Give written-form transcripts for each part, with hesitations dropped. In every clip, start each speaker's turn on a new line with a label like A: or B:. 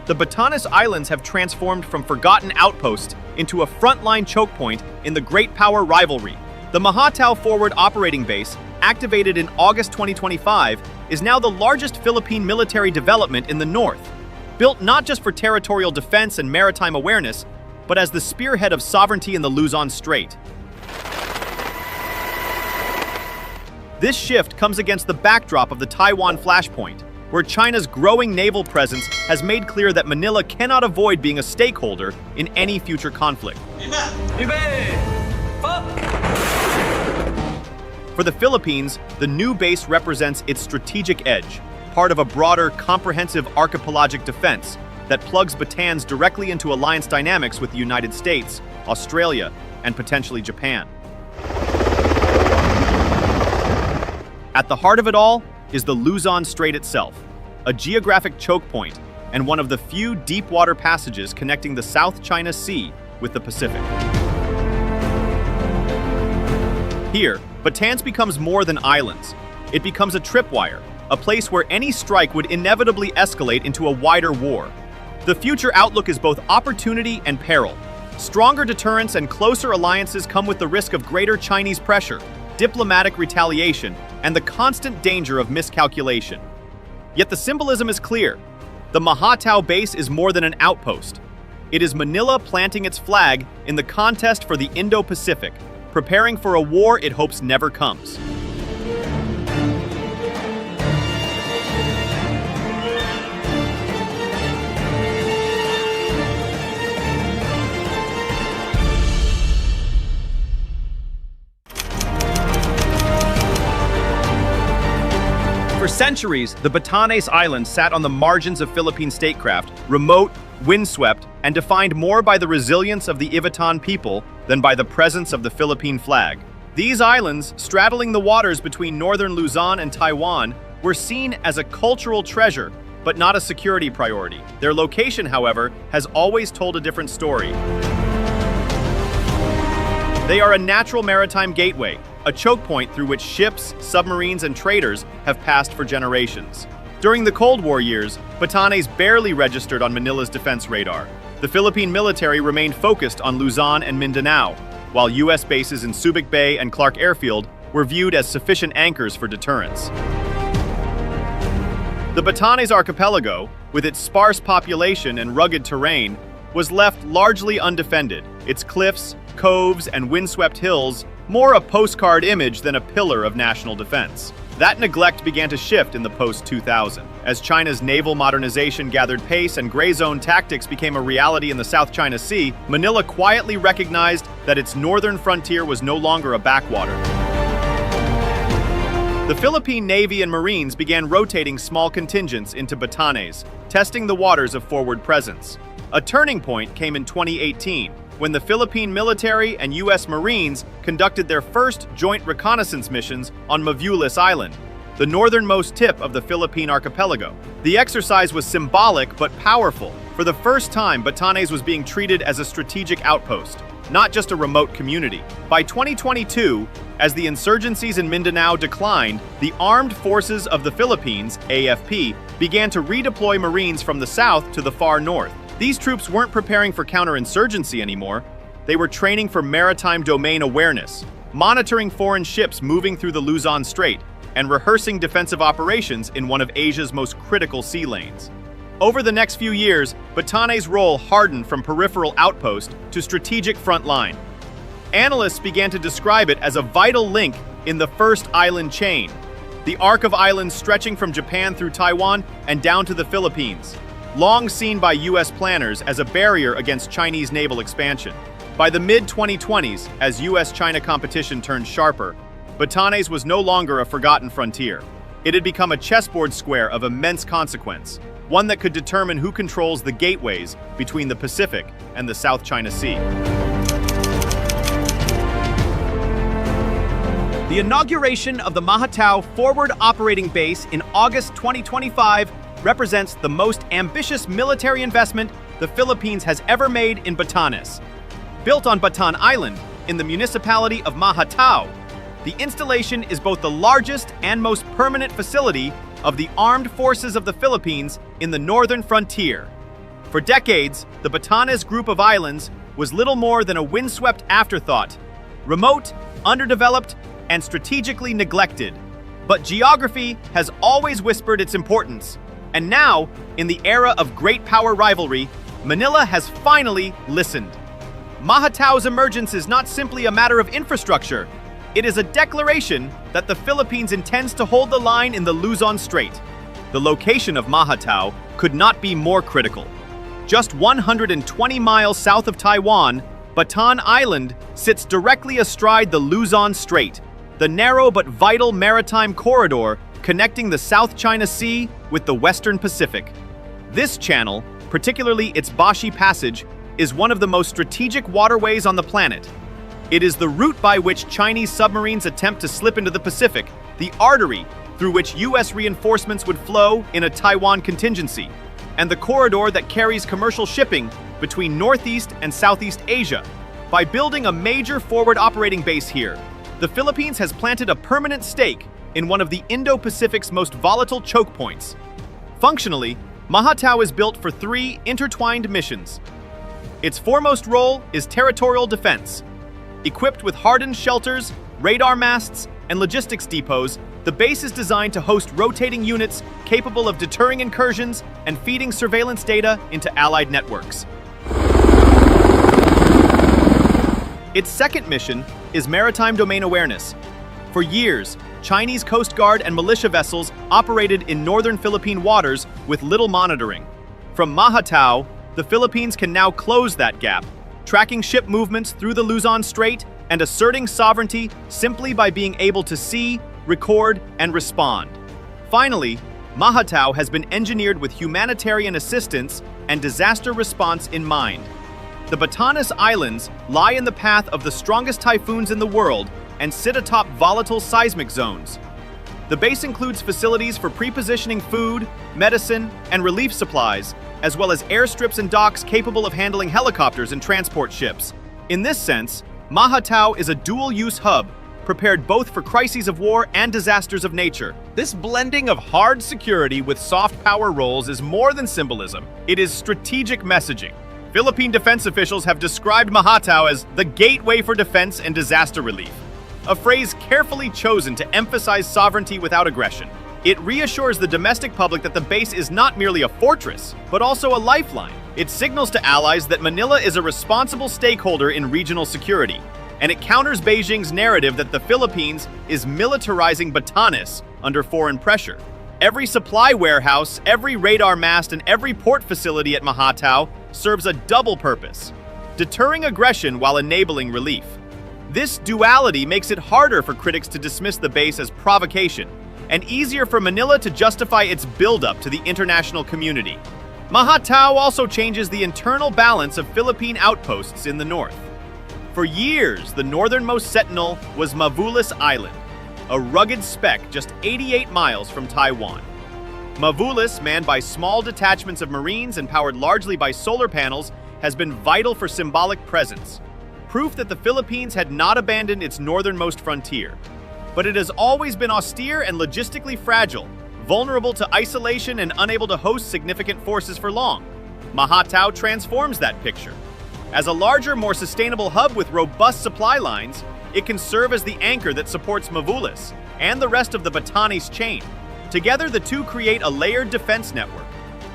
A: the Batanes Islands have transformed from forgotten outposts into a frontline choke point in the great power rivalry. The Mahatao Forward Operating Base, activated in August 2025, is now the largest Philippine military development in the north. Built not just for territorial defense and maritime awareness, but as the spearhead of sovereignty in the Luzon Strait. This shift comes against the backdrop of the Taiwan flashpoint, where China's growing naval presence has made clear that Manila cannot avoid being a stakeholder in any future conflict. For the Philippines, the new base represents its strategic edge, part of a broader, comprehensive archipelagic defense that plugs Batanes directly into alliance dynamics with the United States, Australia, and potentially Japan. At the heart of it all is the Luzon Strait itself, a geographic choke point and one of the few deep-water passages connecting the South China Sea with the Pacific. Here, Batanes becomes more than islands. It becomes a tripwire, a place where any strike would inevitably escalate into a wider war. The future outlook is both opportunity and peril. Stronger deterrence and closer alliances come with the risk of greater Chinese pressure, diplomatic retaliation, and the constant danger of miscalculation. Yet the symbolism is clear. The Mahatao base is more than an outpost. It is Manila planting its flag in the contest for the Indo-Pacific, preparing for a war it hopes never comes. For centuries, the Batanes Islands sat on the margins of Philippine statecraft, remote, windswept, and defined more by the resilience of the Ivatan people than by the presence of the Philippine flag. These islands, straddling the waters between northern Luzon and Taiwan, were seen as a cultural treasure, but not a security priority. Their location, however, has always told a different story. They are a natural maritime gateway, a choke point through which ships, submarines, and traders have passed for generations. During the Cold War years, Batanes barely registered on Manila's defense radar. The Philippine military remained focused on Luzon and Mindanao, while U.S. bases in Subic Bay and Clark Airfield were viewed as sufficient anchors for deterrence. The Batanes archipelago, with its sparse population and rugged terrain, was left largely undefended, its cliffs, coves, and windswept hills more a postcard image than a pillar of national defense. That neglect began to shift in the post-2000. As China's naval modernization gathered pace and gray zone tactics became a reality in the South China Sea, Manila quietly recognized that its northern frontier was no longer a backwater. The Philippine Navy and Marines began rotating small contingents into Batanes, testing the waters of forward presence. A turning point came in 2018, when the Philippine military and U.S. Marines conducted their first joint reconnaissance missions on Mavulis Island, the northernmost tip of the Philippine archipelago. The exercise was symbolic but powerful. For the first time, Batanes was being treated as a strategic outpost, not just a remote community. By 2022, as the insurgencies in Mindanao declined, the Armed Forces of the Philippines, AFP, began to redeploy Marines from the south to the far north. These troops weren't preparing for counterinsurgency anymore. They were training for maritime domain awareness, monitoring foreign ships moving through the Luzon Strait, and rehearsing defensive operations in one of Asia's most critical sea lanes. Over the next few years, Batanes' role hardened from peripheral outpost to strategic front line. Analysts began to describe it as a vital link in the first island chain, the arc of islands stretching from Japan through Taiwan and down to the Philippines, long seen by U.S. planners as a barrier against Chinese naval expansion. By the mid-2020s, as U.S.-China competition turned sharper, Batanes was no longer a forgotten frontier. It had become a chessboard square of immense consequence, one that could determine who controls the gateways between the Pacific and the South China Sea. The inauguration of the Mahatao Forward Operating Base in August 2025 represents the most ambitious military investment the Philippines has ever made in Batanes. Built on Batan Island, in the municipality of Mahatao, the installation is both the largest and most permanent facility of the Armed Forces of the Philippines in the northern frontier. For decades, the Batanes group of islands was little more than a windswept afterthought, remote, underdeveloped, and strategically neglected. But geography has always whispered its importance, and now, in the era of great power rivalry, Manila has finally listened. Mahatao's emergence is not simply a matter of infrastructure. It is a declaration that the Philippines intends to hold the line in the Luzon Strait. The location of Mahatao could not be more critical. Just 120 miles south of Taiwan, Bataan Island sits directly astride the Luzon Strait, the narrow but vital maritime corridor connecting the South China Sea with the Western Pacific. This channel, particularly its Bashi Passage, is one of the most strategic waterways on the planet. It is the route by which Chinese submarines attempt to slip into the Pacific, the artery through which U.S. reinforcements would flow in a Taiwan contingency, and the corridor that carries commercial shipping between Northeast and Southeast Asia. By building a major forward operating base here, the Philippines has planted a permanent stake in one of the Indo-Pacific's most volatile choke points. Functionally, Mahatao is built for three intertwined missions. Its foremost role is territorial defense. Equipped with hardened shelters, radar masts, and logistics depots, the base is designed to host rotating units capable of deterring incursions and feeding surveillance data into allied networks. Its second mission is maritime domain awareness. For years, Chinese Coast Guard and militia vessels operated in northern Philippine waters with little monitoring. From Mahatao, the Philippines can now close that gap, tracking ship movements through the Luzon Strait and asserting sovereignty simply by being able to see, record, and respond. Finally, Mahatao has been engineered with humanitarian assistance and disaster response in mind. The Batanes Islands lie in the path of the strongest typhoons in the world and sit atop volatile seismic zones. The base includes facilities for pre-positioning food, medicine, and relief supplies, as well as airstrips and docks capable of handling helicopters and transport ships. In this sense, Mahatao is a dual-use hub, prepared both for crises of war and disasters of nature. This blending of hard security with soft power roles is more than symbolism. It is strategic messaging. Philippine defense officials have described Mahatao as the gateway for defense and disaster relief, a phrase carefully chosen to emphasize sovereignty without aggression. It reassures the domestic public that the base is not merely a fortress, but also a lifeline. It signals to allies that Manila is a responsible stakeholder in regional security, and it counters Beijing's narrative that the Philippines is militarizing Batanes under foreign pressure. Every supply warehouse, every radar mast, and every port facility at Mahatao serves a double purpose: deterring aggression while enabling relief. This duality makes it harder for critics to dismiss the base as provocation, and easier for Manila to justify its buildup to the international community. Mahatao also changes the internal balance of Philippine outposts in the north. For years, the northernmost sentinel was Mavulis Island, a rugged speck just 88 miles from Taiwan. Mavulis, manned by small detachments of Marines and powered largely by solar panels, has been vital for symbolic presence, proof that the Philippines had not abandoned its northernmost frontier. But it has always been austere and logistically fragile, vulnerable to isolation and unable to host significant forces for long. Mahatao transforms that picture. As a larger, more sustainable hub with robust supply lines, it can serve as the anchor that supports Mavulis and the rest of the Batanes chain. Together, the two create a layered defense network.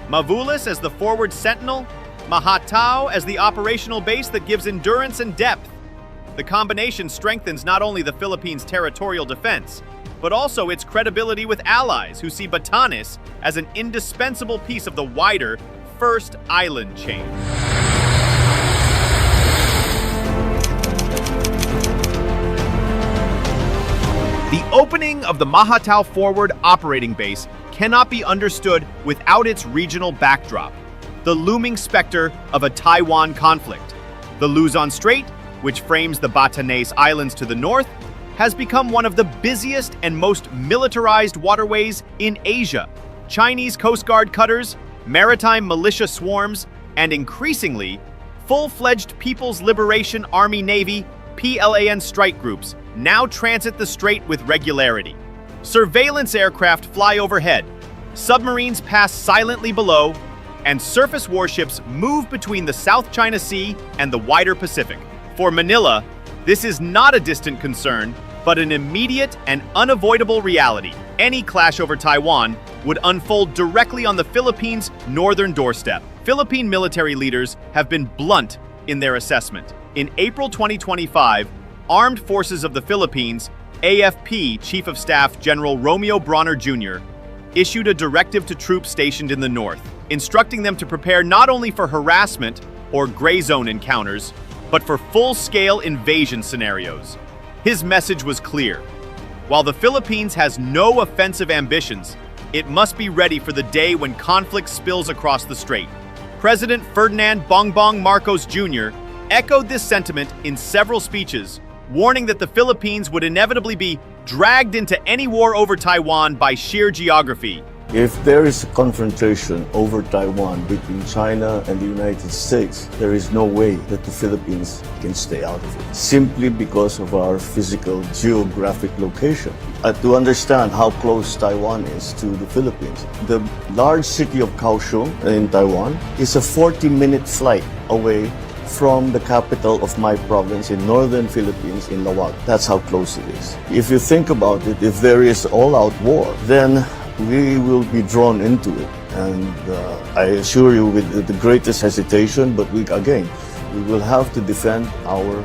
A: Mavulis as the forward sentinel, Mahatao as the operational base that gives endurance and depth. The combination strengthens not only the Philippines' territorial defense, but also its credibility with allies who see Batanes as an indispensable piece of the wider First Island chain. The opening of the Mahatao Forward Operating Base cannot be understood without its regional backdrop, the looming specter of a Taiwan conflict. The Luzon Strait, which frames the Batanes Islands to the north, has become one of the busiest and most militarized waterways in Asia. Chinese Coast Guard cutters, maritime militia swarms, and increasingly, full-fledged People's Liberation Army Navy (PLAN) strike groups now transit the strait with regularity. Surveillance aircraft fly overhead, submarines pass silently below, and surface warships move between the South China Sea and the wider Pacific. For Manila, this is not a distant concern, but an immediate and unavoidable reality. Any clash over Taiwan would unfold directly on the Philippines' northern doorstep. Philippine military leaders have been blunt in their assessment. In April 2025, Armed Forces of the Philippines, AFP Chief of Staff General Romeo Bronner Jr., issued a directive to troops stationed in the north, instructing them to prepare not only for harassment or gray zone encounters, but for full-scale invasion scenarios. His message was clear. While the Philippines has no offensive ambitions, it must be ready for the day when conflict spills across the strait. President Ferdinand Bongbong Marcos Jr. echoed this sentiment in several speeches, warning that the Philippines would inevitably be dragged into any war over Taiwan by sheer geography.
B: If there is a confrontation over Taiwan between China and the United States, there is no way that the Philippines can stay out of it, simply because of our physical geographic location. To understand how close Taiwan is to the Philippines, the large city of Kaohsiung in Taiwan is a 40-minute flight away from the capital of my province in northern Philippines, in Lawag. That's how close it is. If you think about it, if there is all-out war, then we will be drawn into it. And I assure you, with the greatest hesitation, but we will have to defend our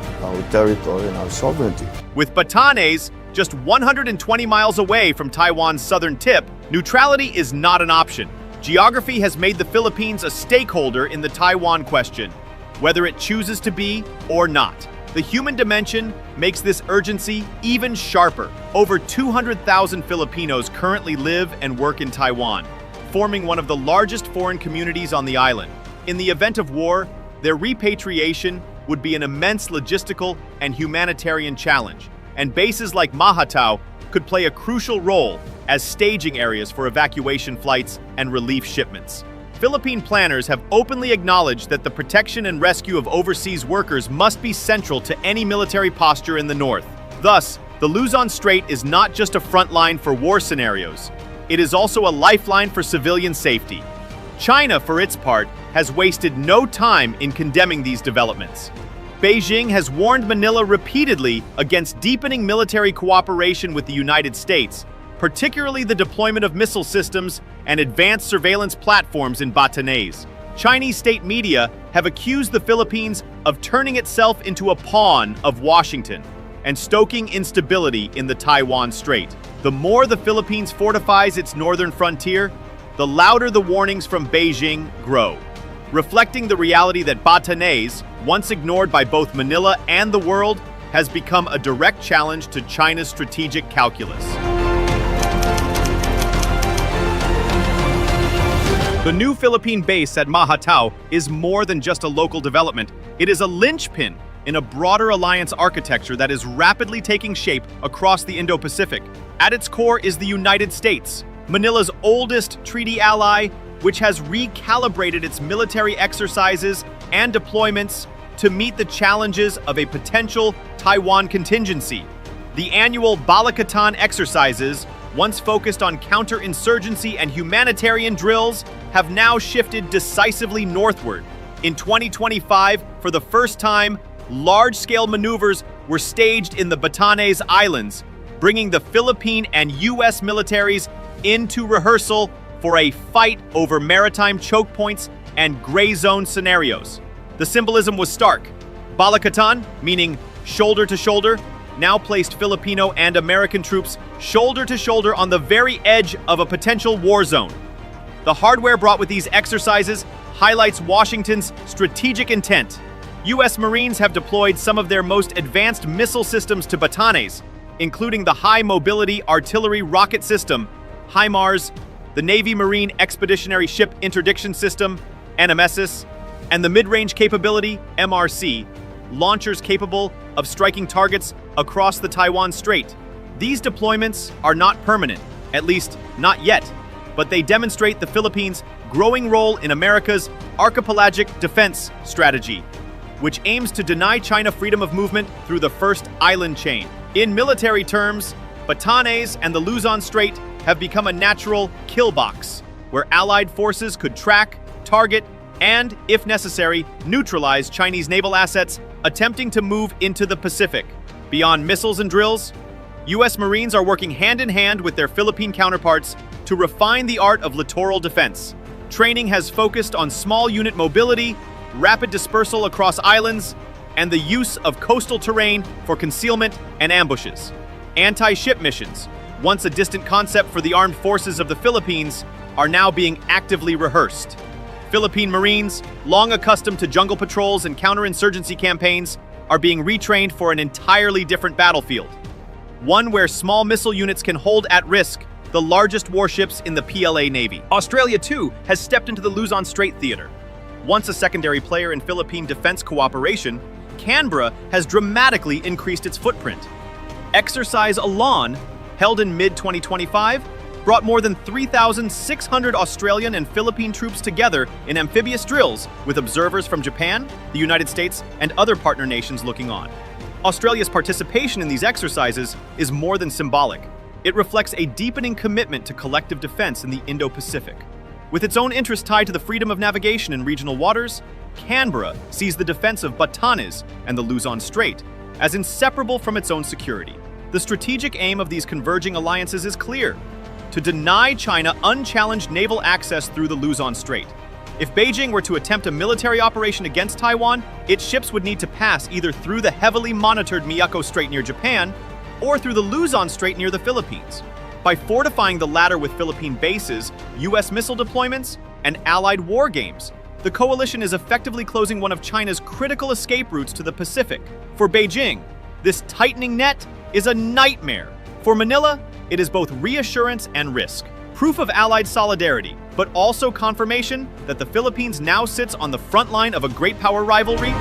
B: territory and our sovereignty.
A: With Batanes just 120 miles away from Taiwan's southern tip, neutrality is not an option. Geography has made the Philippines a stakeholder in the Taiwan question, whether it chooses to be or not. The human dimension makes this urgency even sharper. Over 200,000 Filipinos currently live and work in Taiwan, forming one of the largest foreign communities on the island. In the event of war, their repatriation would be an immense logistical and humanitarian challenge, and bases like Mahatao could play a crucial role as staging areas for evacuation flights and relief shipments. Philippine planners have openly acknowledged that the protection and rescue of overseas workers must be central to any military posture in the north. Thus, the Luzon Strait is not just a front line for war scenarios, it is also a lifeline for civilian safety. China, for its part, has wasted no time in condemning these developments. Beijing has warned Manila repeatedly against deepening military cooperation with the United States, particularly the deployment of missile systems and advanced surveillance platforms in Batanes. Chinese state media have accused the Philippines of turning itself into a pawn of Washington and stoking instability in the Taiwan Strait. The more the Philippines fortifies its northern frontier, the louder the warnings from Beijing grow, reflecting the reality that Batanes, once ignored by both Manila and the world, has become a direct challenge to China's strategic calculus. The new Philippine base at Mahatao is more than just a local development. It is a linchpin in a broader alliance architecture that is rapidly taking shape across the Indo-Pacific. At its core is the United States, Manila's oldest treaty ally, which has recalibrated its military exercises and deployments to meet the challenges of a potential Taiwan contingency. The annual Balikatan exercises, once focused on counterinsurgency and humanitarian drills, have now shifted decisively northward. In 2025, for the first time, large-scale maneuvers were staged in the Batanes Islands, bringing the Philippine and U.S. militaries into rehearsal for a fight over maritime choke points and gray zone scenarios. The symbolism was stark. Balikatan, meaning shoulder to shoulder, now placed Filipino and American troops shoulder to shoulder on the very edge of a potential war zone. The hardware brought with these exercises highlights Washington's strategic intent. U.S. Marines have deployed some of their most advanced missile systems to Batanes, including the High Mobility Artillery Rocket System, HIMARS, the Navy Marine Expeditionary Ship Interdiction System, NMSIS, and the Mid-Range Capability, MRC, launchers capable of striking targets across the Taiwan Strait. These deployments are not permanent, at least not yet, but they demonstrate the Philippines' growing role in America's archipelagic defense strategy, which aims to deny China freedom of movement through the first island chain. In military terms, Batanes and the Luzon Strait have become a natural kill box, where Allied forces could track, target and, if necessary, neutralize Chinese naval assets attempting to move into the Pacific. Beyond missiles and drills, U.S. Marines are working hand-in-hand with their Philippine counterparts to refine the art of littoral defense. Training has focused on small unit mobility, rapid dispersal across islands, and the use of coastal terrain for concealment and ambushes. Anti-ship missions, once a distant concept for the armed forces of the Philippines, are now being actively rehearsed. Philippine Marines, long accustomed to jungle patrols and counterinsurgency campaigns, are being retrained for an entirely different battlefield. One where small missile units can hold at risk the largest warships in the PLA Navy. Australia, too, has stepped into the Luzon Strait theater. Once a secondary player in Philippine defense cooperation, Canberra has dramatically increased its footprint. Exercise Elan, held in mid-2025, brought more than 3,600 Australian and Philippine troops together in amphibious drills, with observers from Japan, the United States, and other partner nations looking on. Australia's participation in these exercises is more than symbolic. It reflects a deepening commitment to collective defense in the Indo-Pacific. With its own interests tied to the freedom of navigation in regional waters, Canberra sees the defense of Batanes and the Luzon Strait as inseparable from its own security. The strategic aim of these converging alliances is clear: to deny China unchallenged naval access through the Luzon Strait. If Beijing were to attempt a military operation against Taiwan, its ships would need to pass either through the heavily monitored Miyako Strait near Japan or through the Luzon Strait near the Philippines. By fortifying the latter with Philippine bases, U.S. missile deployments, and allied war games, the coalition is effectively closing one of China's critical escape routes to the Pacific. For Beijing, this tightening net is a nightmare. For Manila, it is both reassurance and risk. Proof of allied solidarity, but also confirmation that the Philippines now sits on the front line of a great power rivalry.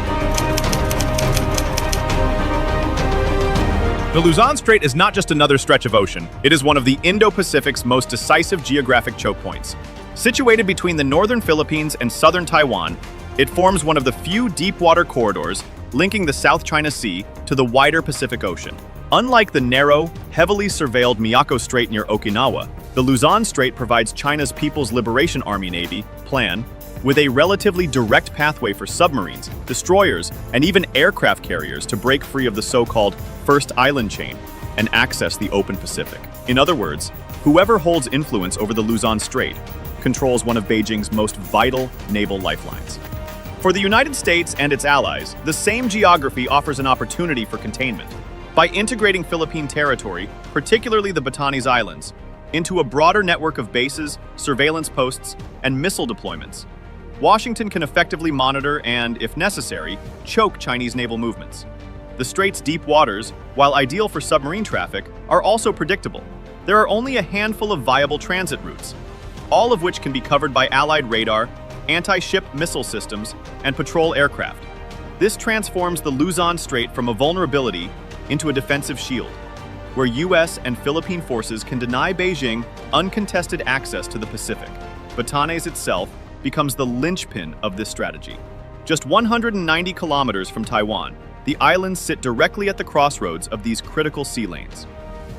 C: The Luzon Strait is not just another stretch of ocean. It is one of the Indo-Pacific's most decisive geographic choke points. Situated between the northern Philippines and southern Taiwan, it forms one of the few deep-water corridors linking the South China Sea to the wider Pacific Ocean. Unlike the narrow, heavily surveilled Miyako Strait near Okinawa, the Luzon Strait provides China's People's Liberation Army Navy, PLAN, with a relatively direct pathway for submarines, destroyers, and even aircraft carriers to break free of the so-called First Island Chain and access the open Pacific. In other words, whoever holds influence over the Luzon Strait controls one of Beijing's most vital naval lifelines. For the United States and its allies, the same geography offers an opportunity for containment. By integrating Philippine territory, particularly the Batanes Islands, into a broader network of bases, surveillance posts, and missile deployments, Washington can effectively monitor and, if necessary, choke Chinese naval movements. The Strait's deep waters, while ideal for submarine traffic, are also predictable. There are only a handful of viable transit routes, all of which can be covered by Allied radar, anti-ship missile systems, and patrol aircraft. This transforms the Luzon Strait from a vulnerability into a defensive shield, where U.S. and Philippine forces can deny Beijing uncontested access to the Pacific. Batanes itself becomes the linchpin of this strategy. Just 190 kilometers from Taiwan, the islands sit directly at the crossroads of these critical sea lanes.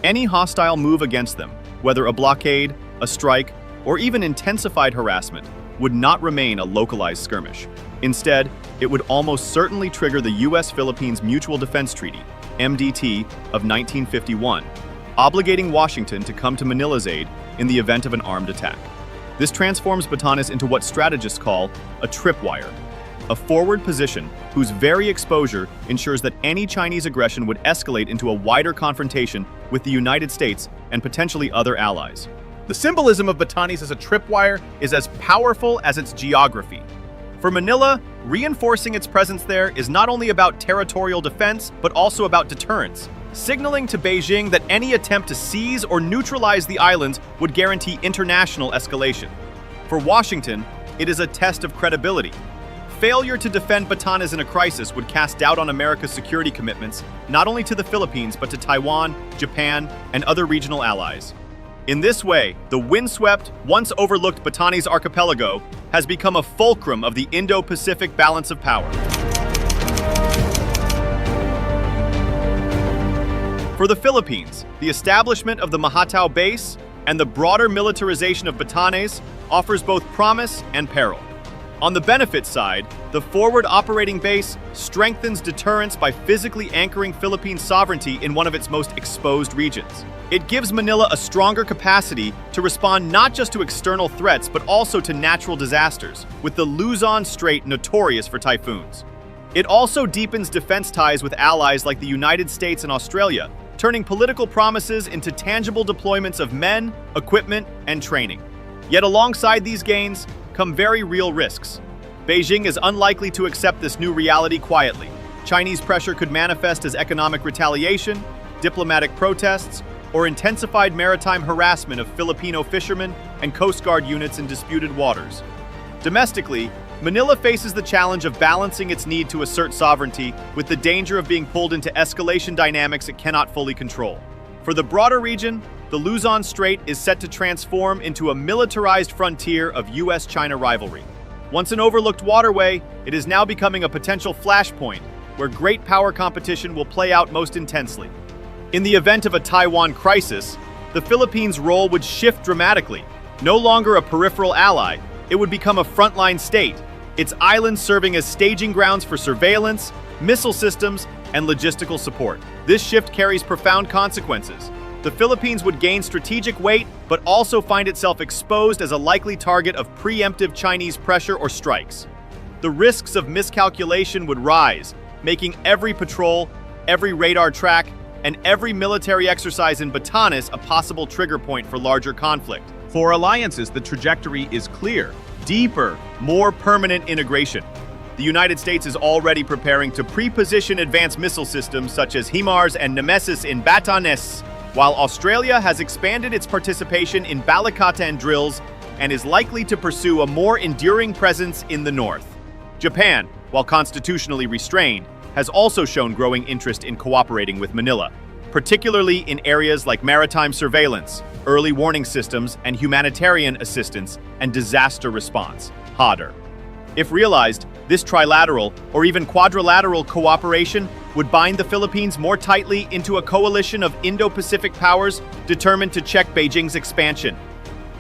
C: Any hostile move against them, whether a blockade, a strike, or even intensified harassment, would not remain a localized skirmish. Instead, it would almost certainly trigger the U.S.-Philippines Mutual Defense Treaty, MDT, of 1951, obligating Washington to come to Manila's aid in the event of an armed attack. This transforms Batanes into what strategists call a tripwire, a forward position whose very exposure ensures that any Chinese aggression would escalate into a wider confrontation with the United States and potentially other allies. The symbolism of Batanes as a tripwire is as powerful as its geography.
A: For Manila, reinforcing its presence there is not only about territorial defense, but also about deterrence, signaling to Beijing that any attempt to seize or neutralize the islands would guarantee international escalation. For Washington, it is a test of credibility. Failure to defend Batanes in a crisis would cast doubt on America's security commitments, not only to the Philippines, but to Taiwan, Japan, and other regional allies. In this way, the windswept, once overlooked Batanes archipelago has become a fulcrum of the Indo-Pacific balance of power. For the Philippines, the establishment of the Mahatao base and the broader militarization of Batanes offers both promise and peril. On the benefit side, the forward operating base strengthens deterrence by physically anchoring Philippine sovereignty in one of its most exposed regions. It gives Manila a stronger capacity to respond not just to external threats but also to natural disasters, with the Luzon Strait notorious for typhoons. It also deepens defense ties with allies like the United States and Australia, turning political promises into tangible deployments of men, equipment, and training. Yet alongside these gains come very real risks. Beijing is unlikely to accept this new reality quietly. Chinese pressure could manifest as economic retaliation, diplomatic protests, or intensified maritime harassment of Filipino fishermen and Coast Guard units in disputed waters. Domestically, Manila faces the challenge of balancing its need to assert sovereignty with the danger of being pulled into escalation dynamics it cannot fully control. For the broader region, the Luzon Strait is set to transform into a militarized frontier of US-China rivalry. Once an overlooked waterway, it is now becoming a potential flashpoint where great power competition will play out most intensely. In the event of a Taiwan crisis, the Philippines' role would shift dramatically. No longer a peripheral ally, it would become a frontline state, its islands serving as staging grounds for surveillance, missile systems, and logistical support. This shift carries profound consequences. The Philippines would gain strategic weight, but also find itself exposed as a likely target of preemptive Chinese pressure or strikes. The risks of miscalculation would rise, making every patrol, every radar track, and every military exercise in Batanes a possible trigger point for larger conflict.
C: For alliances, the trajectory is clear. Deeper, more permanent integration. The United States is already preparing to pre-position advanced missile systems such as HIMARS and Nemesis in Batanes, while Australia has expanded its participation in Balikatan drills and is likely to pursue a more enduring presence in the north. Japan, while constitutionally restrained, has also shown growing interest in cooperating with Manila, particularly in areas like maritime surveillance, early warning systems, and humanitarian assistance and disaster response, HADR. If realized, this trilateral or even quadrilateral cooperation would bind the Philippines more tightly into a coalition of Indo-Pacific powers determined to check Beijing's expansion.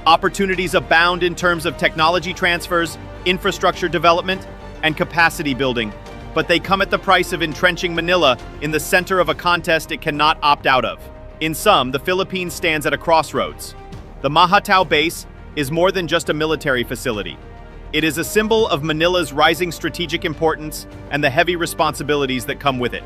C: Opportunities abound in terms of technology transfers, infrastructure development, and capacity building, but they come at the price of entrenching Manila in the center of a contest it cannot opt out of. In sum, the Philippines stands at a crossroads. The Mahatao base is more than just a military facility. It is a symbol of Manila's rising strategic importance and the heavy responsibilities that come with it.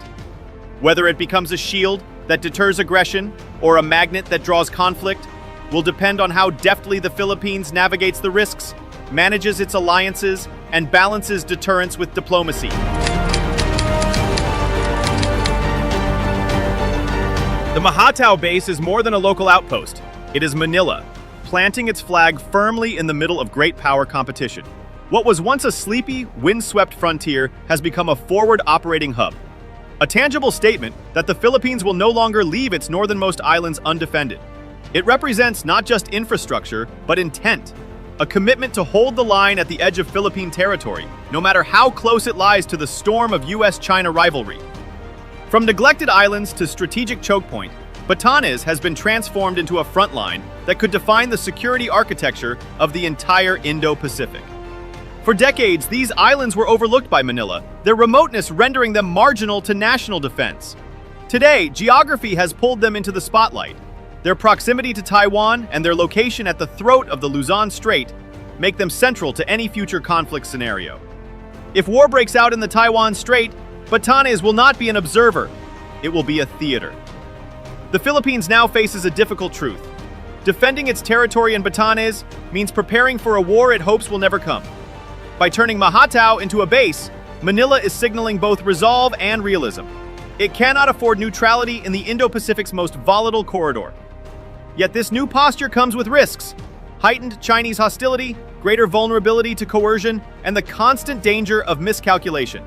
C: Whether it becomes a shield that deters aggression or a magnet that draws conflict will depend on how deftly the Philippines navigates the risks, manages its alliances, and balances deterrence with diplomacy. The Mahatao base is more than a local outpost. It is Manila, planting its flag firmly in the middle of great power competition. What was once a sleepy, windswept frontier has become a forward operating hub. A tangible statement that the Philippines will no longer leave its northernmost islands undefended. It represents not just infrastructure, but intent. A commitment to hold the line at the edge of Philippine territory, no matter how close it lies to the storm of US-China rivalry. From neglected islands to strategic choke point, Batanes has been transformed into a front line that could define the security architecture of the entire Indo-Pacific. For decades, these islands were overlooked by Manila, their remoteness rendering them marginal to national defense. Today, geography has pulled them into the spotlight. Their proximity to Taiwan and their location at the throat of the Luzon Strait make them central to any future conflict scenario. If war breaks out in the Taiwan Strait, Batanes will not be an observer, it will be a theater. The Philippines now faces a difficult truth. Defending its territory in Batanes means preparing for a war it hopes will never come. By turning Mahatao into a base, Manila is signaling both resolve and realism. It cannot afford neutrality in the Indo-Pacific's most volatile corridor. Yet this new posture comes with risks: heightened Chinese hostility, greater vulnerability to coercion, and the constant danger of miscalculation.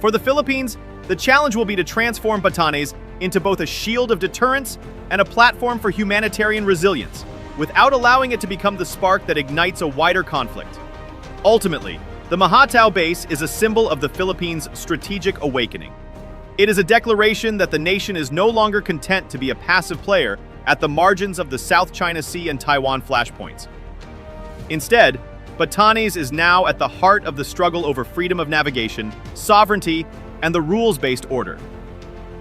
C: For the Philippines, the challenge will be to transform Batanes into both a shield of deterrence and a platform for humanitarian resilience, without allowing it to become the spark that ignites a wider conflict. Ultimately, the Mahatao base is a symbol of the Philippines' strategic awakening. It is a declaration that the nation is no longer content to be a passive player at the margins of the South China Sea and Taiwan flashpoints. Instead,
A: Batanes is now at the heart of the struggle over freedom of navigation, sovereignty, and the rules-based order.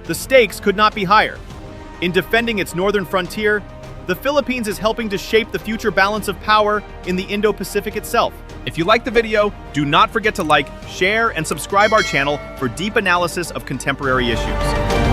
A: The stakes could not be higher. In defending its northern frontier, the Philippines is helping to shape the future balance of power in the Indo-Pacific itself.
C: If you liked the video, do not forget to like, share, and subscribe our channel for deep analysis of contemporary issues.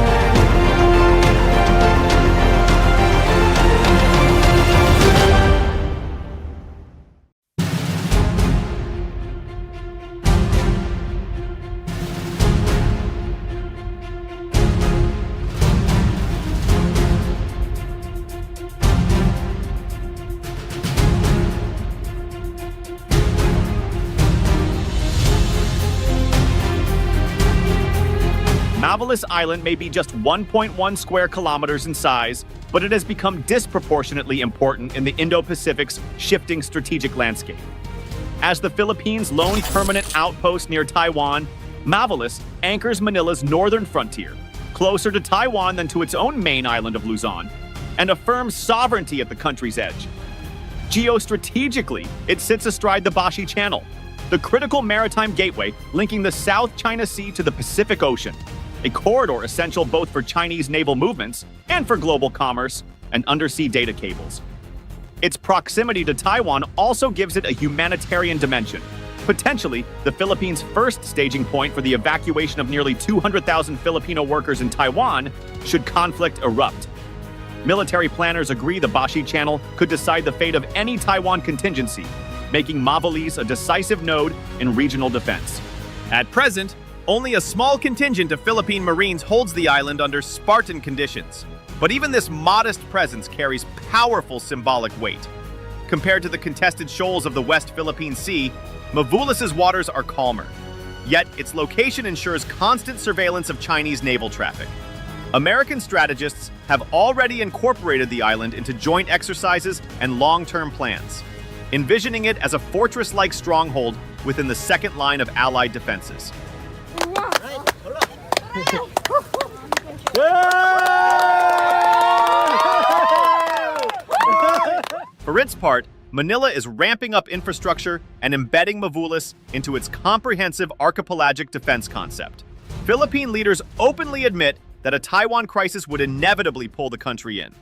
C: Mavalis Island may be just 1.1 square kilometers in size, but it has become disproportionately important in the Indo-Pacific's shifting strategic landscape. As the Philippines' lone permanent outpost near Taiwan, Mavalis anchors Manila's northern frontier, closer to Taiwan than to its own main island of Luzon, and affirms sovereignty at the country's edge. Geostrategically, it sits astride the Bashi Channel, the critical maritime gateway linking the South China Sea to the Pacific Ocean, a corridor essential both for Chinese naval movements and for global commerce and undersea data cables. Its proximity to Taiwan also gives it a humanitarian dimension, potentially the Philippines' first staging point for the evacuation of nearly 200,000 Filipino workers in Taiwan should conflict erupt. Military planners agree the Bashi Channel could decide the fate of any Taiwan contingency, making Mavalis a decisive node in regional defense. At present, only a small contingent of Philippine Marines holds the island under Spartan conditions. But even this modest presence carries powerful symbolic weight. Compared to the contested shoals of the West Philippine Sea, Mavulis's waters are calmer. Yet its location ensures constant surveillance of Chinese naval traffic. American strategists have already incorporated the island into joint exercises and long-term plans, envisioning it as a fortress-like stronghold within the second line of Allied defenses. For its part, Manila is ramping up infrastructure and embedding Mavulis into its comprehensive archipelagic defense concept. Philippine leaders openly admit that a Taiwan crisis would inevitably pull the country in.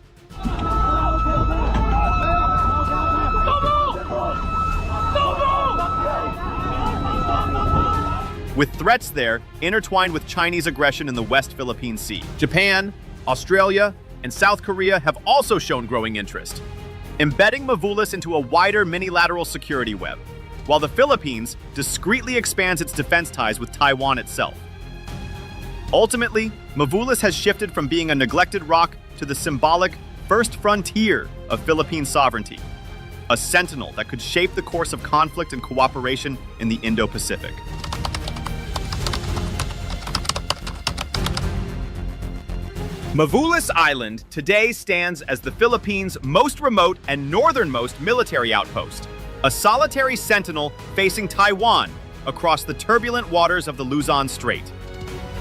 C: With threats there intertwined with Chinese aggression in the West Philippine Sea. Japan, Australia, and South Korea have also shown growing interest, embedding Mavulis into a wider minilateral security web, while the Philippines discreetly expands its defense ties with Taiwan itself. Ultimately, Mavulis has shifted from being a neglected rock to the symbolic first frontier of Philippine sovereignty, a sentinel that could shape the course of conflict and cooperation in the Indo-Pacific. Mavulis Island today stands as the Philippines' most remote and northernmost military outpost, a solitary sentinel facing Taiwan across the turbulent waters of the Luzon Strait.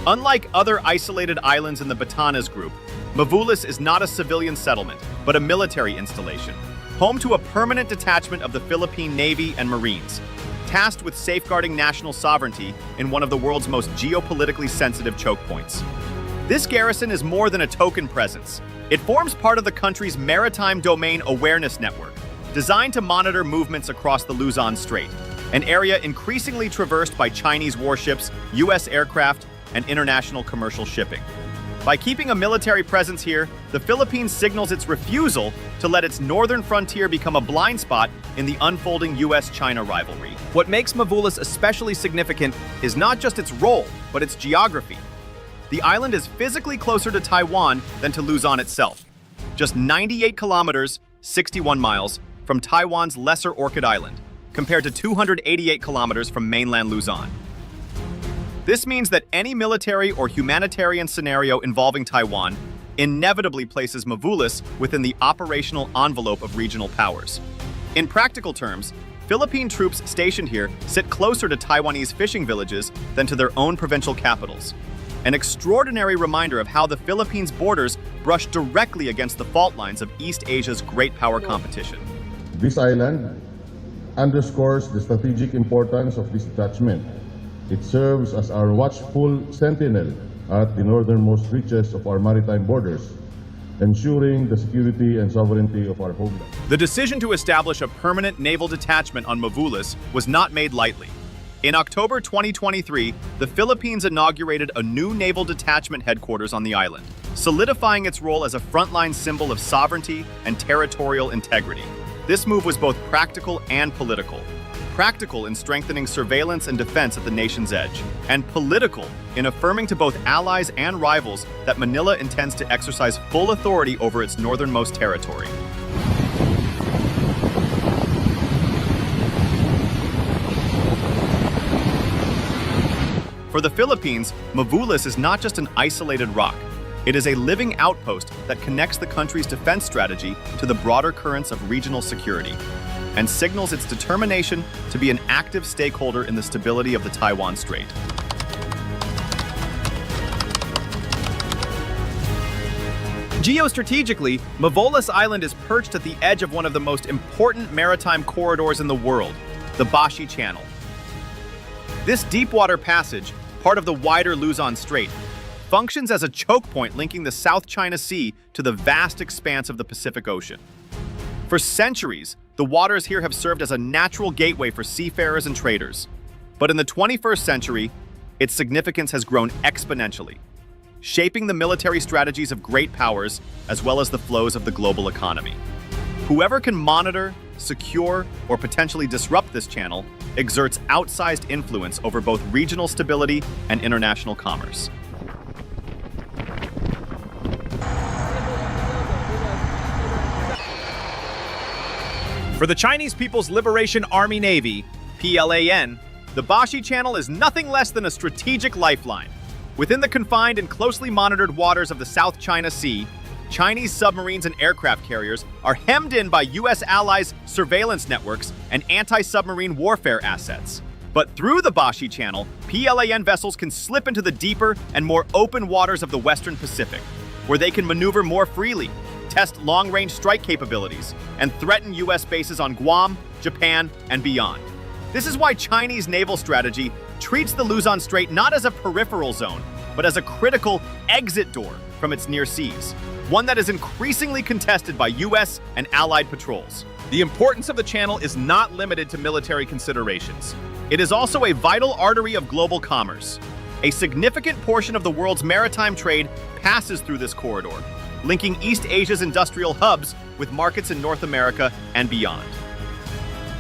C: Unlike other isolated islands in the Batanes group, Mavulis is not a civilian settlement, but a military installation, home to a permanent detachment of the Philippine Navy and Marines, tasked with safeguarding national sovereignty in one of the world's most geopolitically sensitive choke points. This garrison is more than a token presence. It forms part of the country's Maritime Domain Awareness Network, designed to monitor movements across the Luzon Strait, an area increasingly traversed by Chinese warships, U.S. aircraft, and international commercial shipping. By keeping a military presence here, the Philippines signals its refusal to let its northern frontier become a blind spot in the unfolding U.S.-China rivalry. What makes Mavulis especially significant is not just its role, but its geography. The island is physically closer to Taiwan than to Luzon itself, just 98 kilometers, 61 miles, from Taiwan's Lesser Orchid Island, compared to 288 kilometers from mainland Luzon. This means that any military or humanitarian scenario involving Taiwan inevitably places Mavulis within the operational envelope of regional powers. In practical terms, Philippine troops stationed here sit closer to Taiwanese fishing villages than to their own provincial capitals. An extraordinary reminder of how the Philippines' borders brush directly against the fault lines of East Asia's great power competition.
D: This island underscores the strategic importance of this detachment. It serves as our watchful sentinel at the northernmost reaches of our maritime borders, ensuring the security and sovereignty of our homeland.
C: The decision to establish a permanent naval detachment on Mavulis was not made lightly. In October 2023, the Philippines inaugurated a new naval detachment headquarters on the island, solidifying its role as a frontline symbol of sovereignty and territorial integrity. This move was both practical and political. Practical in strengthening surveillance and defense at the nation's edge, and political in affirming to both allies and rivals that Manila intends to exercise full authority over its northernmost territory. For the Philippines, Mavulis is not just an isolated rock. It is a living outpost that connects the country's defense strategy to the broader currents of regional security, and signals its determination to be an active stakeholder in the stability of the Taiwan Strait. Geostrategically, Mavulis Island is perched at the edge of one of the most important maritime corridors in the world, the Bashi Channel. This deepwater passage, part of the wider Luzon Strait, functions as a choke point linking the South China Sea to the vast expanse of the Pacific Ocean. For centuries, the waters here have served as a natural gateway for seafarers and traders. But in the 21st century, its significance has grown exponentially, shaping the military strategies of great powers as well as the flows of the global economy. Whoever can monitor, secure, or potentially disrupt this channel exerts outsized influence over both regional stability and international commerce. For the Chinese People's Liberation Army Navy, PLAN, the Bashi Channel is nothing less than a strategic lifeline. Within the confined and closely monitored waters of the South China Sea, Chinese submarines and aircraft carriers are hemmed in by U.S. allies' surveillance networks and anti-submarine warfare assets. But through the Bashi Channel, PLAN vessels can slip into the deeper and more open waters of the Western Pacific, where they can maneuver more freely, test long-range strike capabilities, and threaten U.S. bases on Guam, Japan, and beyond. This is why Chinese naval strategy treats the Luzon Strait not as a peripheral zone, but as a critical exit door from its near seas, one that is increasingly contested by U.S. and allied patrols. The importance of the channel is not limited to military considerations. It is also a vital artery of global commerce. A significant portion of the world's maritime trade passes through this corridor, linking East Asia's industrial hubs with markets in North America and beyond.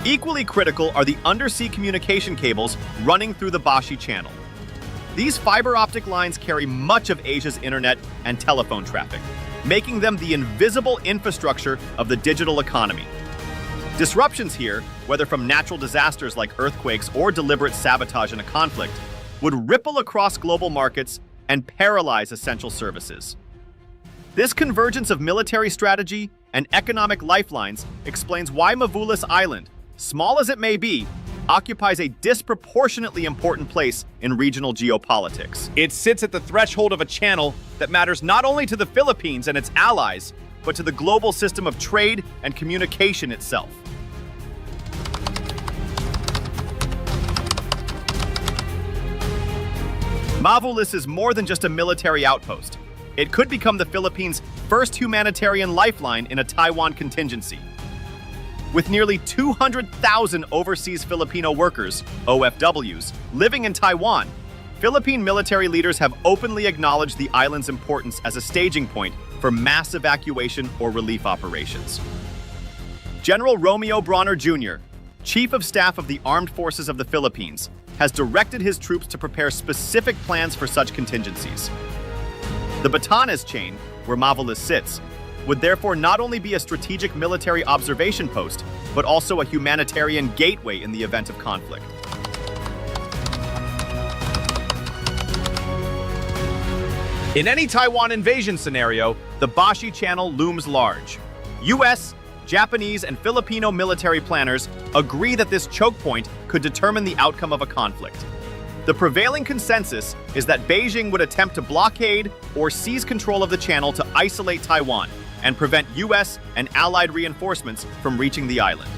C: Equally critical are the undersea communication cables running through the Bashi Channel. These fiber optic lines carry much of Asia's internet and telephone traffic, making them the invisible infrastructure of the digital economy. Disruptions here, whether from natural disasters like earthquakes or deliberate sabotage in a conflict, would ripple across global markets and paralyze essential services. This convergence of military strategy and economic lifelines explains why Mavulis Island, small as it may be, occupies a disproportionately important place in regional geopolitics. It sits at the threshold of a channel that matters not only to the Philippines and its allies, but to the global system of trade and communication itself. Mavulis is more than just a military outpost. It could become the Philippines' first humanitarian lifeline in a Taiwan contingency. With nearly 200,000 overseas Filipino workers, OFWs, living in Taiwan, Philippine military leaders have openly acknowledged the island's importance as a staging point for mass evacuation or relief operations. General Romeo Bronner Jr., Chief of Staff of the Armed Forces of the Philippines, has directed his troops to prepare specific plans for such contingencies. The Batanes chain, where Mavulis sits, would therefore not only be a strategic military observation post, but also a humanitarian gateway in the event of conflict. In any Taiwan invasion scenario, the Bashi Channel looms large. U.S., Japanese, and Filipino military planners agree that this choke point could determine the outcome of a conflict. The prevailing consensus is that Beijing would attempt to blockade or seize control of the channel to isolate Taiwan and prevent U.S. and allied reinforcements from reaching the island.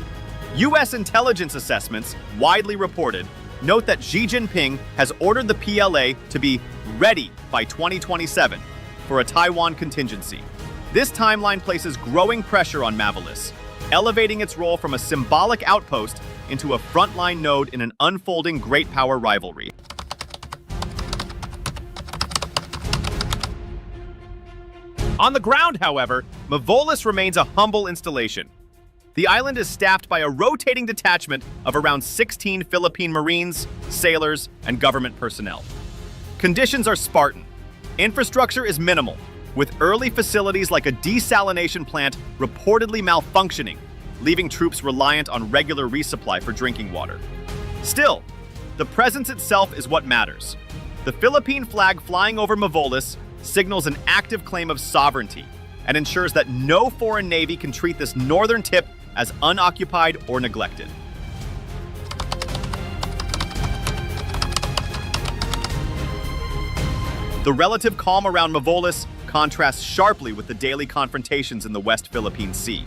A: U.S. intelligence assessments, widely reported, note that Xi Jinping has ordered the PLA to be ready by 2027 for a Taiwan contingency. This timeline places growing pressure on Mavalis, elevating its role from a symbolic outpost into a frontline node in an unfolding great power rivalry. On the ground, however, Mavolis remains a humble installation. The island is staffed by a rotating detachment of around 16 Philippine Marines, sailors, and government personnel. Conditions are Spartan. Infrastructure is minimal, with early facilities like a desalination plant reportedly malfunctioning, leaving troops reliant on regular resupply for drinking water. Still, the presence itself is what matters. The Philippine flag flying over Mavolis signals an active claim of sovereignty and ensures that no foreign navy can treat this northern tip as unoccupied or neglected. The relative calm around Mavolis contrasts sharply with the daily confrontations in the West Philippine Sea.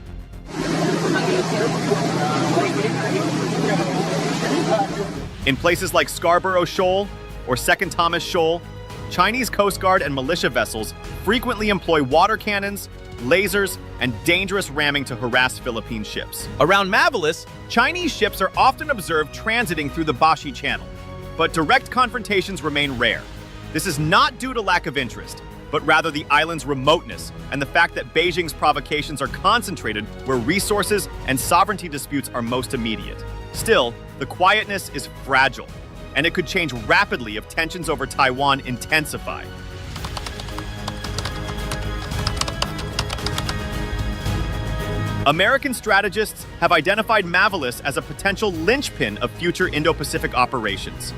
A: In places like Scarborough Shoal or Second Thomas Shoal, Chinese Coast Guard and militia vessels frequently employ water cannons, lasers, and dangerous ramming to harass Philippine ships. Around Mavalis, Chinese ships are often observed transiting through the Bashi Channel, but direct confrontations remain rare. This is not due to lack of interest, but rather the island's remoteness and the fact that Beijing's provocations are concentrated where resources and sovereignty disputes are most immediate. Still, the quietness is fragile, and it could change rapidly if tensions over Taiwan intensify. American strategists have identified Mavalis as a potential linchpin of future Indo-Pacific operations.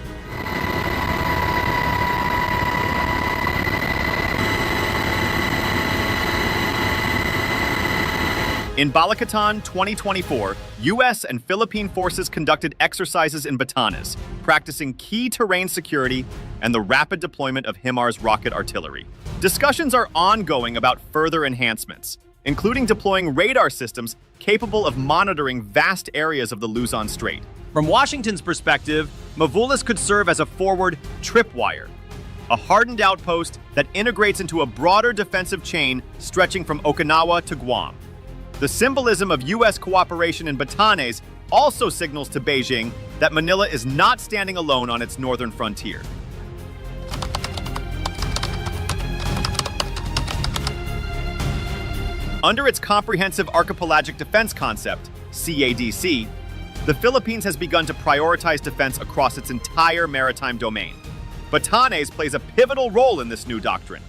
A: In Balikatan 2024, U.S. and Philippine forces conducted exercises in Batanes, practicing key terrain security and the rapid deployment of HIMARS rocket artillery. Discussions are ongoing about further enhancements, including deploying radar systems capable of monitoring vast areas of the Luzon Strait. From Washington's perspective, Mavolis could serve as a forward tripwire, a hardened outpost that integrates into a broader defensive chain stretching from Okinawa to Guam. The symbolism of U.S. cooperation in Batanes also signals to Beijing that Manila is not standing alone on its northern frontier. Under its Comprehensive Archipelagic Defense Concept, CADC, the Philippines has begun to prioritize defense across its entire maritime domain. Batanes plays a pivotal role in this new doctrine.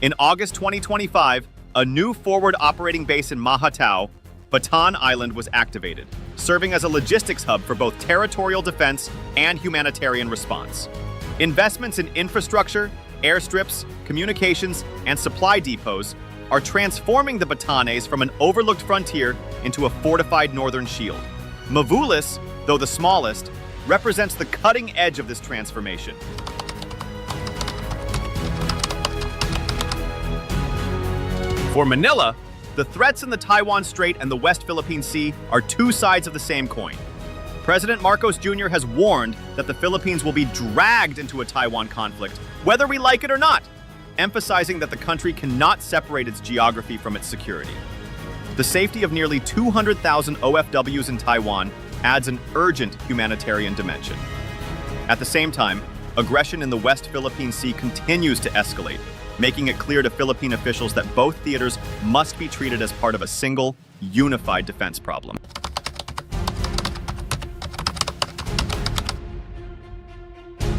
A: In August 2025, a new forward operating base in Mahatao, Bataan Island, was activated, serving as a logistics hub for both territorial defense and humanitarian response. Investments in infrastructure, airstrips, communications, and supply depots are transforming the Batanes from an overlooked frontier into a fortified northern shield. Mavolis, though the smallest, represents the cutting edge of this transformation. For Manila, the threats in the Taiwan Strait and the West Philippine Sea are two sides of the same coin. President Marcos Jr. has warned that the Philippines will be dragged into a Taiwan conflict, whether we like it or not, emphasizing that the country cannot separate its geography from its security. The safety of nearly 200,000 OFWs in Taiwan adds an urgent humanitarian dimension. At the same time, aggression in the West Philippine Sea continues to escalate, making it clear to Philippine officials that both theaters must be treated as part of a single, unified defense problem.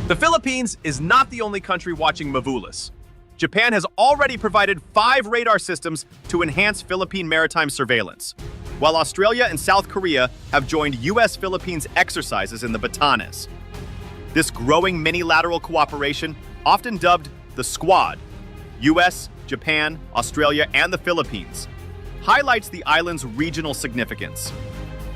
A: The Philippines is not the only country watching Mavolis. Japan has already provided 5 radar systems to enhance Philippine maritime surveillance, while Australia and South Korea have joined U.S.-Philippines exercises in the Batanes. This growing minilateral cooperation, often dubbed the Squad, U.S., Japan, Australia, and the Philippines, highlights the island's regional significance.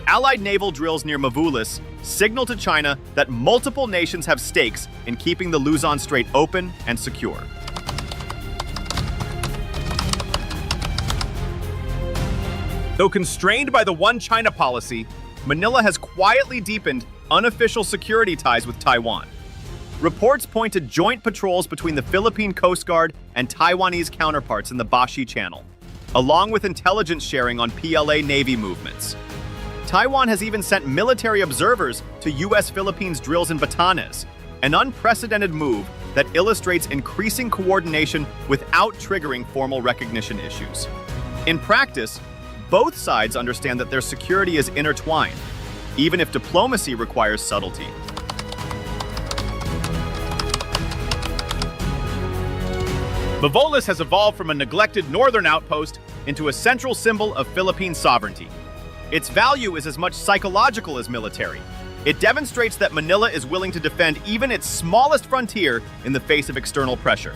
A: Allied naval drills near Mavolis signal to China that multiple nations have stakes in keeping the Luzon Strait open and secure. Though constrained by the One China policy,
C: Manila has quietly deepened unofficial security ties with Taiwan. Reports point to joint patrols between the Philippine Coast Guard and Taiwanese counterparts in the Bashi Channel, along with intelligence sharing on PLA Navy movements. Taiwan has even sent military observers to U.S.-Philippines drills in Batanes, an unprecedented move that illustrates increasing coordination without triggering formal recognition issues. In practice, both sides understand that their security is intertwined, even if diplomacy requires subtlety. Mavolis has evolved from a neglected northern outpost into a central symbol of Philippine sovereignty. Its value is as much psychological as military. It demonstrates that Manila is willing to defend even its smallest frontier in the face of external pressure.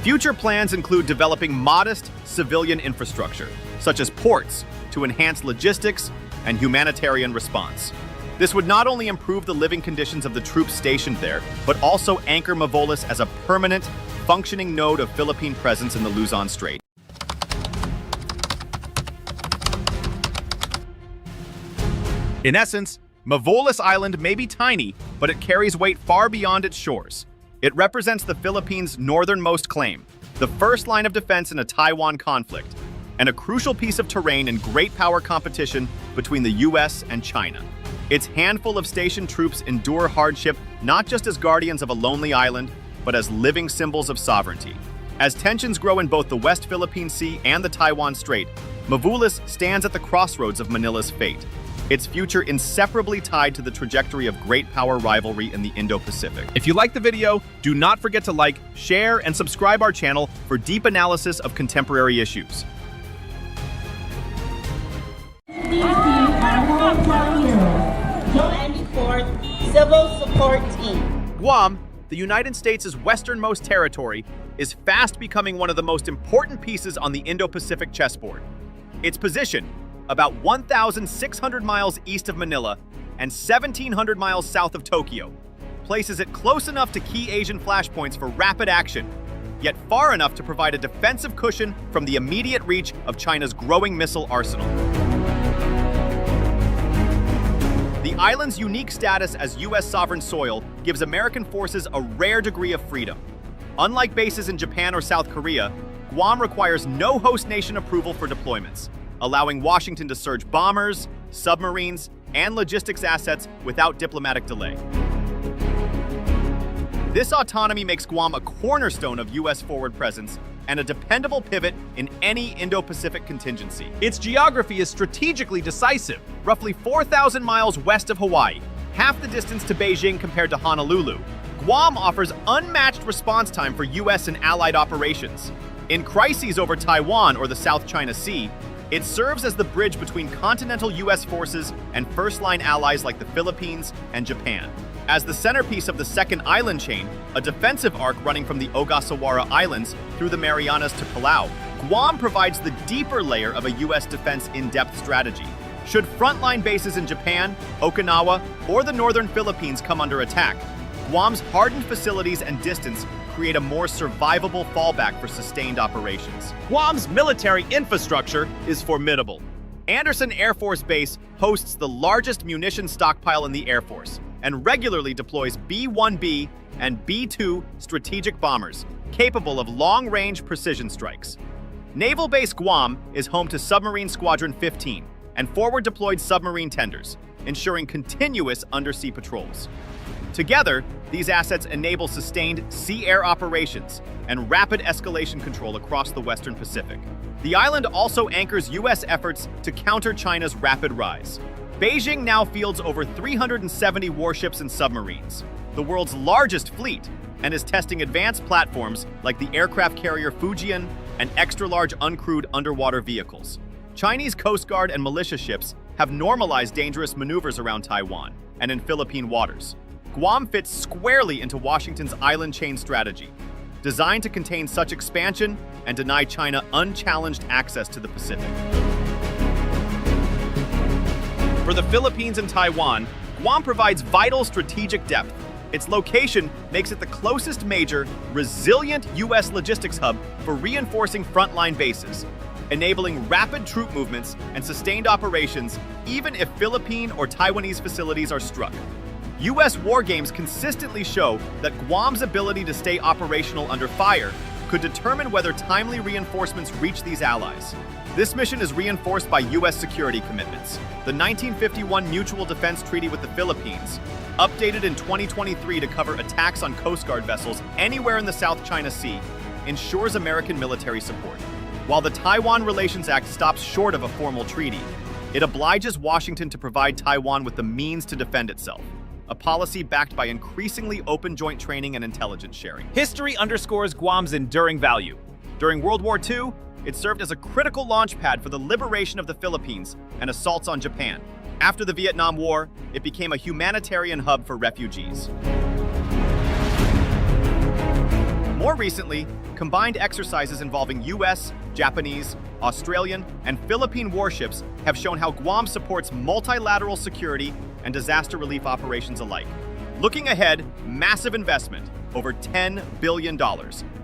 C: Future plans include developing modest civilian infrastructure, such as ports, to enhance logistics and humanitarian response. This would not only improve the living conditions of the troops stationed there, but also anchor Mavolis as a permanent, functioning node of Philippine presence in the Luzon Strait. In essence, Mavolis Island may be tiny, but it carries weight far beyond its shores. It represents the Philippines' northernmost claim, the first line of defense in a Taiwan conflict, and a crucial piece of terrain in great power competition between the US and China. Its handful of stationed troops endure hardship not just as guardians of a lonely island, but as living symbols of sovereignty. As tensions grow in both the West Philippine Sea and the Taiwan Strait, Mavolis stands at the crossroads of Manila's fate, its future inseparably tied to the trajectory of great power rivalry in the Indo-Pacific. If you liked the video, do not forget to like, share, and subscribe our channel for deep analysis of contemporary issues.
E: Civil Support Team.
C: Guam, the United States' westernmost territory, is fast becoming one of the most important pieces on the Indo-Pacific chessboard. Its position, about 1,600 miles east of Manila and 1,700 miles south of Tokyo, places it close enough to key Asian flashpoints for rapid action, yet far enough to provide a defensive cushion from the immediate reach of China's growing missile arsenal. The island's unique status as U.S. sovereign soil gives American forces a rare degree of freedom. Unlike bases in Japan or South Korea, Guam requires no host nation approval for deployments, allowing Washington to surge bombers, submarines, and logistics assets without diplomatic delay. This autonomy makes Guam a cornerstone of U.S. forward presence and a dependable pivot in any Indo-Pacific contingency. Its geography is strategically decisive, roughly 4,000 miles west of Hawaii, half the distance to Beijing compared to Honolulu. Guam offers unmatched response time for U.S. and allied operations. In crises over Taiwan or the South China Sea, it serves as the bridge between continental U.S. forces and first-line allies like the Philippines and Japan. As the centerpiece of the second island chain, a defensive arc running from the Ogasawara Islands through the Marianas to Palau, Guam provides the deeper layer of a U.S. defense in-depth strategy. Should frontline bases in Japan, Okinawa, or the northern Philippines come under attack, Guam's hardened facilities and distance create a more survivable fallback for sustained operations. Guam's military infrastructure is formidable. Anderson Air Force Base hosts the largest munition stockpile in the Air Force and regularly deploys B-1B and B-2 strategic bombers capable of long-range precision strikes. Naval Base Guam is home to Submarine Squadron 15 and forward-deployed submarine tenders, ensuring continuous undersea patrols. Together, these assets enable sustained sea-air operations and rapid escalation control across the Western Pacific. The island also anchors U.S. efforts to counter China's rapid rise. Beijing now fields over 370 warships and submarines, the world's largest fleet, and is testing advanced platforms like the aircraft carrier Fujian and extra-large uncrewed underwater vehicles. Chinese Coast Guard and militia ships have normalized dangerous maneuvers around Taiwan and in Philippine waters. Guam fits squarely into Washington's island chain strategy, designed to contain such expansion and deny China unchallenged access to the Pacific. For the Philippines and Taiwan, Guam provides vital strategic depth. Its location makes it the closest major, resilient U.S. logistics hub for reinforcing frontline bases.
A: enabling rapid troop movements and sustained operations even if Philippine or Taiwanese facilities are struck. U.S. war games consistently show that Guam's ability to stay operational under fire could determine whether timely reinforcements reach these allies. This mission is reinforced by U.S. security commitments. The 1951 Mutual Defense Treaty with the Philippines, updated in 2023 to cover attacks on Coast Guard vessels anywhere in the South China Sea, ensures American military support. While the Taiwan Relations Act stops short of a formal treaty, it obliges Washington to provide Taiwan with the means to defend itself, a policy backed by increasingly open joint training and intelligence sharing.
C: History underscores Guam's enduring value. During World War II, it served as a critical launch pad for the liberation of the Philippines and assaults on Japan. After the Vietnam War, it became a humanitarian hub for refugees. More recently, combined exercises involving U.S., Japanese, Australian, and Philippine warships have shown how Guam supports multilateral security and disaster relief operations alike. Looking ahead, massive investment, over $10 billion,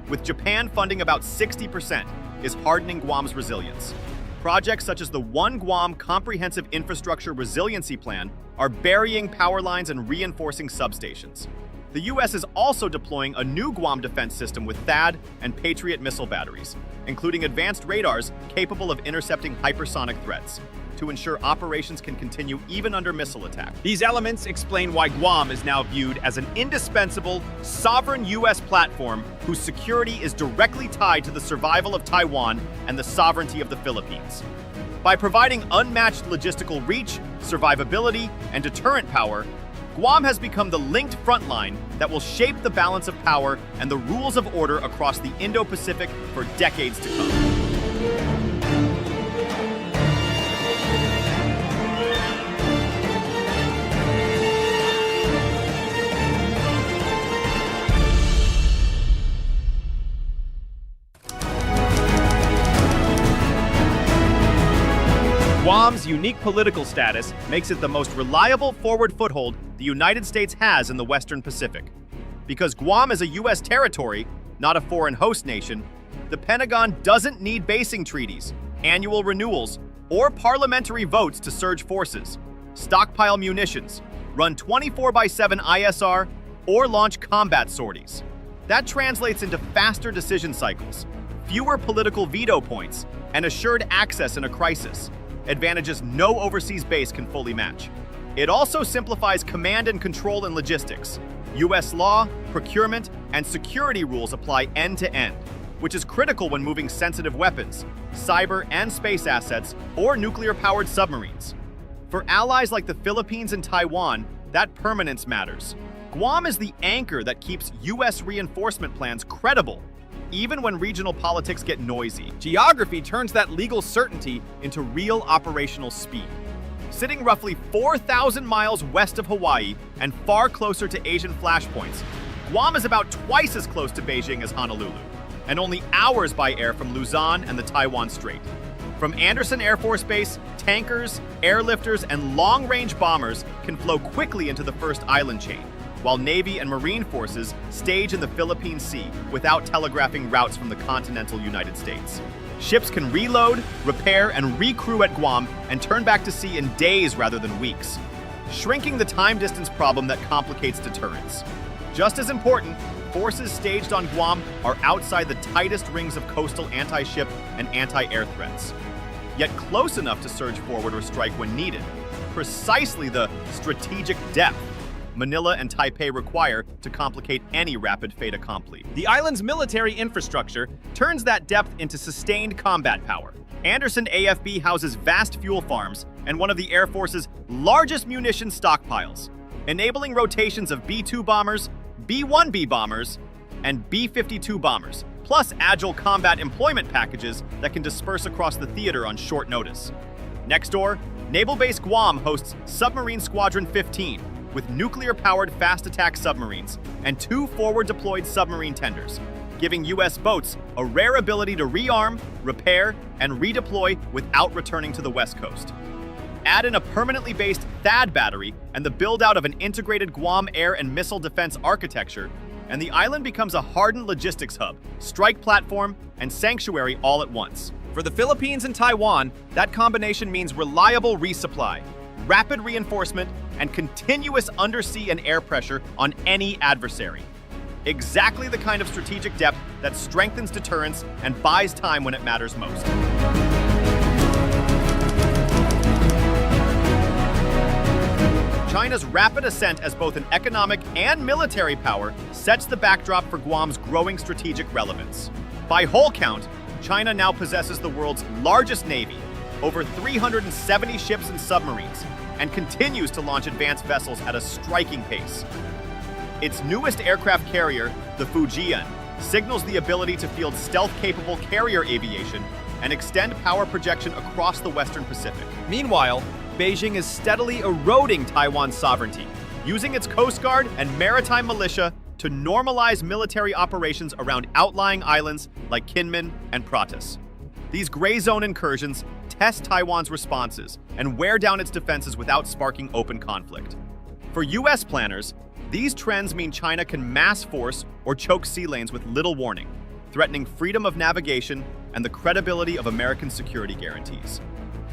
C: with Japan funding about 60%, is hardening Guam's resilience. Projects such as the One Guam Comprehensive Infrastructure Resiliency Plan are burying power lines and reinforcing substations. The U.S. is also deploying a new Guam defense system with THAAD and Patriot missile batteries, including advanced radars capable of intercepting hypersonic threats, to ensure operations can continue even under missile attack.
A: These elements explain why Guam is now viewed as an indispensable, sovereign U.S. platform whose security is directly tied to the survival of Taiwan and the sovereignty of the Philippines. By providing unmatched logistical reach, survivability, and deterrent power, Guam has become the linked front line that will shape the balance of power and the rules of order across the Indo-Pacific for decades to come. Guam's unique political status makes it the most reliable forward foothold the United States has in the Western Pacific. Because Guam is a U.S. territory, not a foreign host nation, the Pentagon doesn't need basing treaties, annual renewals, or parliamentary votes to surge forces, stockpile munitions, run 24/7 ISR, or launch combat sorties. That translates into faster decision cycles, fewer political veto points, and assured access in a crisis, advantages no overseas base can fully match. It also simplifies command and control in logistics. U.S. law, procurement, and security rules apply end-to-end, which is critical when moving sensitive weapons, cyber and space assets, or nuclear-powered submarines. For allies like the Philippines and Taiwan, that permanence matters. Guam is the anchor that keeps U.S. reinforcement plans credible, even when regional politics get noisy. Geography turns that legal certainty into real operational speed. Sitting roughly 4,000 miles west of Hawaii and far closer to Asian flashpoints, Guam is about twice as close to Beijing as Honolulu, and only hours by air from Luzon and the Taiwan Strait. From Andersen Air Force Base, tankers, airlifters, and long-range bombers can flow quickly into the first island chain, while Navy and Marine forces stage in the Philippine Sea without telegraphing routes from the continental United States. Ships can reload, repair, and recrew at Guam and turn back to sea in days rather than weeks, shrinking the time-distance problem that complicates deterrence. Just as important, forces staged on Guam are outside the tightest rings of coastal anti-ship and anti-air threats, yet close enough to surge forward or strike when needed, precisely the strategic depth Manila and Taipei require to complicate any rapid fait accompli. The island's military infrastructure turns that depth into sustained combat power. Andersen AFB houses vast fuel farms and one of the Air Force's largest munition stockpiles, enabling rotations of B-2 bombers, B-1B bombers, and B-52 bombers, plus agile combat employment packages that can disperse across the theater on short notice. Next door, Naval Base Guam hosts Submarine Squadron 15, with nuclear-powered fast-attack submarines and 2 forward-deployed submarine tenders, giving U.S. boats a rare ability to rearm, repair, and redeploy without returning to the West Coast. Add in a permanently based THAAD battery and the build-out of an integrated Guam air and missile defense architecture, and the island becomes a hardened logistics hub, strike platform, and sanctuary all at once.
C: For the Philippines and Taiwan, that combination means reliable resupply, rapid reinforcement, and continuous undersea and air pressure on any adversary. Exactly the kind of strategic depth that strengthens deterrence and buys time when it matters most. China's rapid ascent as both an economic and military power sets the backdrop for Guam's growing strategic relevance. By whole count, China now possesses the world's largest navy, over 370 ships and submarines, and continues to launch advanced vessels at a striking pace. Its newest aircraft carrier, the Fujian, signals the ability to field stealth-capable carrier aviation and extend power projection across the Western Pacific. Meanwhile, Beijing is steadily eroding Taiwan's sovereignty, using its Coast Guard and maritime militia to normalize military operations around outlying islands like Kinmen and Pratas. These gray zone incursions test Taiwan's responses and wear down its defenses without sparking open conflict. For U.S. planners, these trends mean China can mass force or choke sea lanes with little warning, threatening freedom of navigation and the credibility of American security guarantees.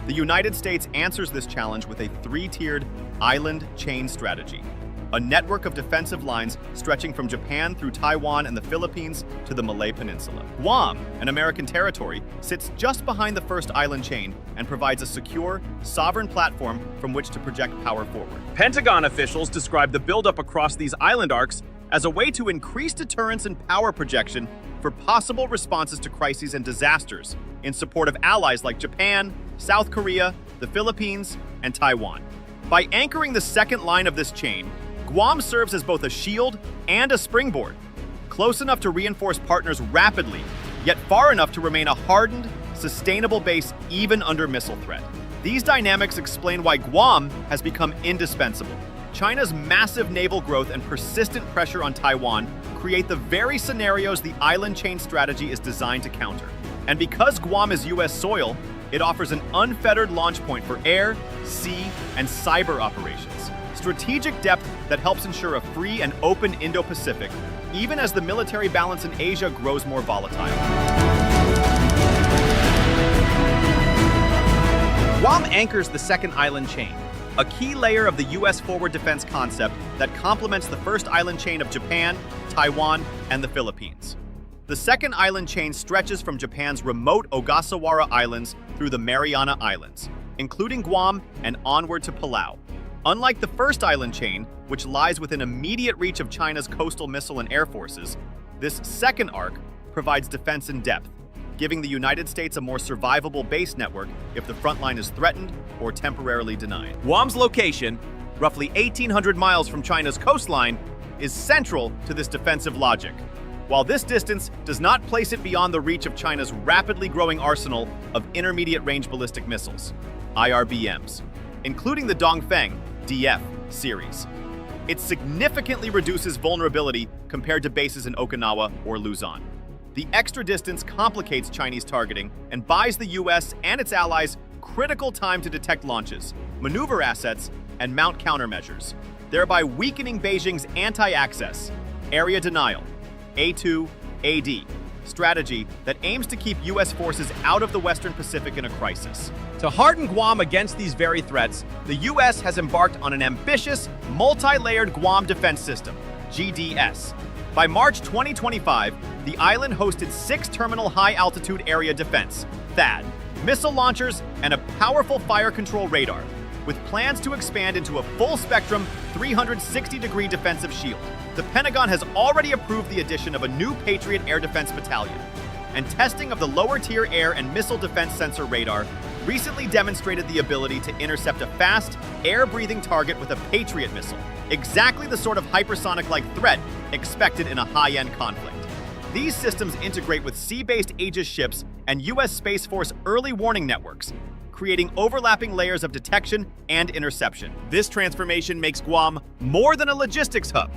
C: The United States answers this challenge with a three-tiered island chain strategy, a network of defensive lines stretching from Japan through Taiwan and the Philippines to the Malay Peninsula. Guam, an American territory, sits just behind the first island chain and provides a secure, sovereign platform from which to project power forward. Pentagon officials describe the buildup across these island arcs as a way to increase deterrence and power projection for possible responses to crises and disasters in support of allies like Japan, South Korea, the Philippines, and Taiwan. By anchoring the second line of this chain, Guam serves as both a shield and a springboard, close enough to reinforce partners rapidly, yet far enough to remain a hardened, sustainable base even under missile threat. These dynamics explain why Guam has become indispensable. China's massive naval growth and persistent pressure on Taiwan create the very scenarios the island chain strategy is designed to counter. And because Guam is U.S. soil, it offers an unfettered launch point for air, sea, and cyber operations. Strategic depth that helps ensure a free and open Indo-Pacific, even as the military balance in Asia grows more volatile. Guam anchors the second island chain, a key layer of the U.S. forward defense concept that complements the first island chain of Japan, Taiwan, and the Philippines. The second island chain stretches from Japan's remote Ogasawara Islands through the Mariana Islands, including Guam and onward to Palau. Unlike the first island chain, which lies within immediate reach of China's coastal missile and air forces, this second arc provides defense in depth, giving the United States a more survivable base network if the front line is threatened or temporarily denied. Guam's location, roughly 1,800 miles from China's coastline, is central to this defensive logic. While this distance does not place it beyond the reach of China's rapidly growing arsenal of intermediate-range ballistic missiles, IRBMs, including the Dongfeng DF series. It significantly reduces vulnerability compared to bases in Okinawa or Luzon. The extra distance complicates Chinese targeting and buys the US and its allies critical time to detect launches, maneuver assets, and mount countermeasures, thereby weakening Beijing's anti-access, area denial, A2AD strategy that aims to keep U.S. forces out of the Western Pacific in a crisis. To harden Guam against these very threats, the U.S. has embarked on an ambitious, multi-layered Guam Defense System, GDS. By March 2025, the island hosted 6 terminal high-altitude area defense, THAAD, missile launchers, and a powerful fire control radar, with plans to expand into a full-spectrum, 360-degree defensive shield. The Pentagon has already approved the addition of a new Patriot Air Defense Battalion, and testing of the lower-tier air and missile defense sensor radar recently demonstrated the ability to intercept a fast, air-breathing target with a Patriot missile, exactly the sort of hypersonic-like threat expected in a high-end conflict. These systems integrate with sea-based Aegis ships and U.S. Space Force early warning networks, creating overlapping layers of detection and interception. This transformation makes Guam more than a logistics hub.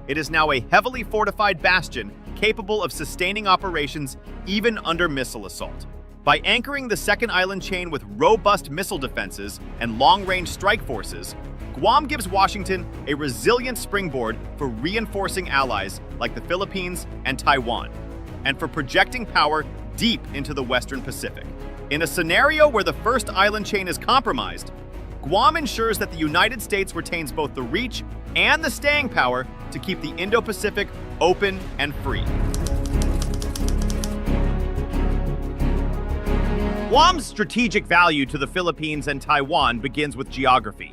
C: It is now a heavily fortified bastion capable of sustaining operations even under missile assault. By anchoring the second island chain with robust missile defenses and long-range strike forces, Guam gives Washington a resilient springboard for reinforcing allies like the Philippines and Taiwan, and for projecting power deep into the Western Pacific.
A: In a scenario where the first island chain is compromised, Guam ensures that the United States retains both the reach and the staying power to keep the Indo-Pacific open and free.
C: Guam's strategic value to the Philippines and Taiwan begins with geography.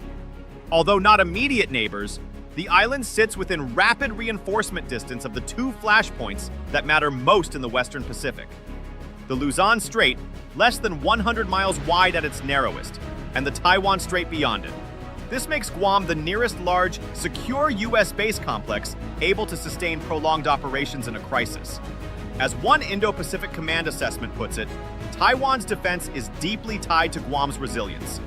C: Although not immediate neighbors, the island sits within rapid reinforcement distance of the two flashpoints that matter most in the Western Pacific. The Luzon Strait, less than 100 miles wide at its narrowest, and the Taiwan Strait beyond it. This makes Guam the nearest large, secure U.S. base complex able to sustain prolonged operations in a crisis. As one Indo-Pacific Command assessment puts it, Taiwan's defense is deeply tied to Guam's resilience.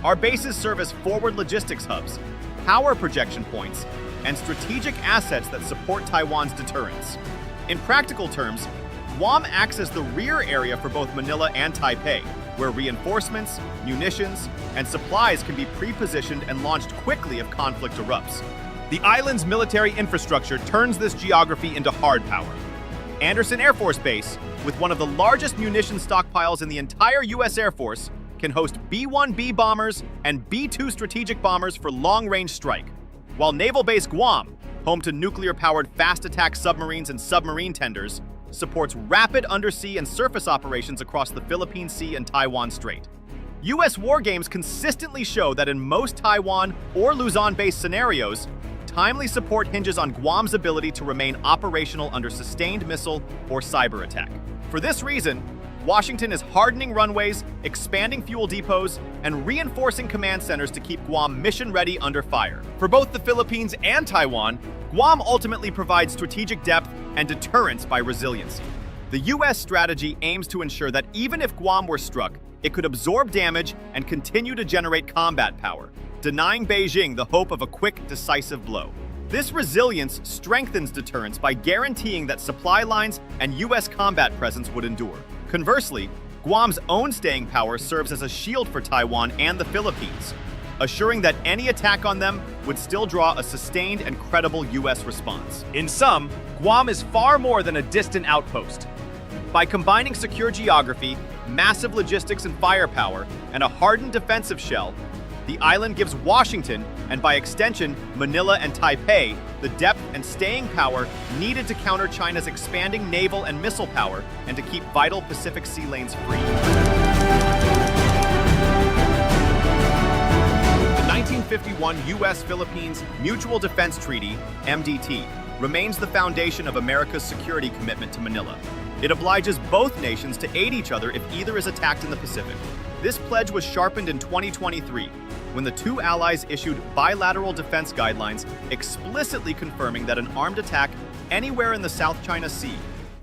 C: Our bases serve as forward logistics hubs, power projection points, and strategic assets that support Taiwan's deterrence. In practical terms, Guam acts as the rear area for both Manila and Taipei, where reinforcements, munitions, and supplies can be pre-positioned and launched quickly if conflict erupts. The island's military infrastructure turns this geography into hard power. Andersen Air Force Base, with one of the largest munition stockpiles in the entire U.S. Air Force, can host B-1B bombers and B-2 strategic bombers for long-range strike, while Naval Base Guam, home to nuclear-powered fast-attack submarines and submarine tenders, supports rapid undersea and surface operations across the Philippine Sea and Taiwan Strait. U.S. war games consistently show that in most Taiwan or Luzon-based scenarios, timely support hinges on Guam's ability to remain operational under sustained missile or cyber attack. For this reason, Washington is hardening runways, expanding fuel depots, and reinforcing command centers to keep Guam mission-ready under fire. For both the Philippines and Taiwan, Guam ultimately provides strategic depth and deterrence by resiliency. The U.S. strategy aims to ensure that even if Guam were struck, it could absorb damage and continue to generate combat power, denying Beijing the hope of a quick, decisive blow. This resilience strengthens deterrence by guaranteeing that supply lines and U.S. combat presence would endure. Conversely, Guam's own staying power serves as a shield for Taiwan and the Philippines, assuring that any attack on them would still draw a sustained and credible U.S. response. In sum, Guam is far more than a distant outpost. By combining secure geography, massive logistics and firepower, and a hardened defensive shell, the island gives Washington, and by extension, Manila and Taipei, the depth and staying power needed to counter China's expanding naval and missile power and to keep vital Pacific sea lanes free. The 1951 U.S.-Philippines Mutual Defense Treaty, MDT, remains the foundation of America's security commitment to Manila. It obliges both nations to aid each other if either is attacked in the Pacific. This pledge was sharpened in 2023, when the two allies issued bilateral defense guidelines explicitly confirming that an armed attack anywhere in the South China Sea,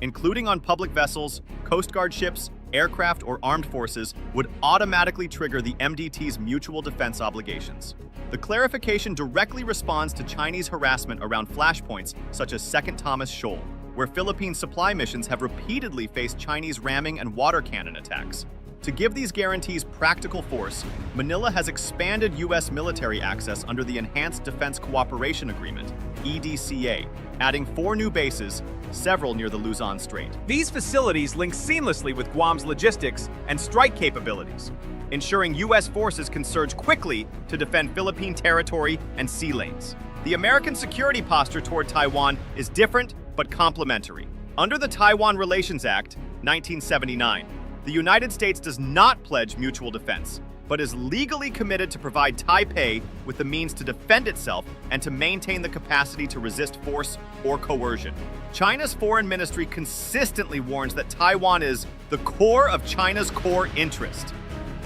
C: including on public vessels, Coast Guard ships, aircraft, or armed forces, would automatically trigger the MDT's mutual defense obligations. The clarification directly responds to Chinese harassment around flashpoints such as Second Thomas Shoal, where Philippine supply missions have repeatedly faced Chinese ramming and water cannon attacks. To give these guarantees practical force, Manila has expanded U.S. military access under the Enhanced Defense Cooperation Agreement, EDCA, adding 4 new bases, several near the Luzon Strait. These facilities link seamlessly with Guam's logistics and strike capabilities, ensuring U.S. forces can surge quickly to defend Philippine territory and sea lanes. The American security posture toward Taiwan is different but complementary. Under the Taiwan Relations Act, 1979, the United States does not pledge mutual defense, but is legally committed to provide Taipei with the means to defend itself and to maintain the capacity to resist force or coercion. China's foreign ministry consistently warns that Taiwan is the core of China's core interest.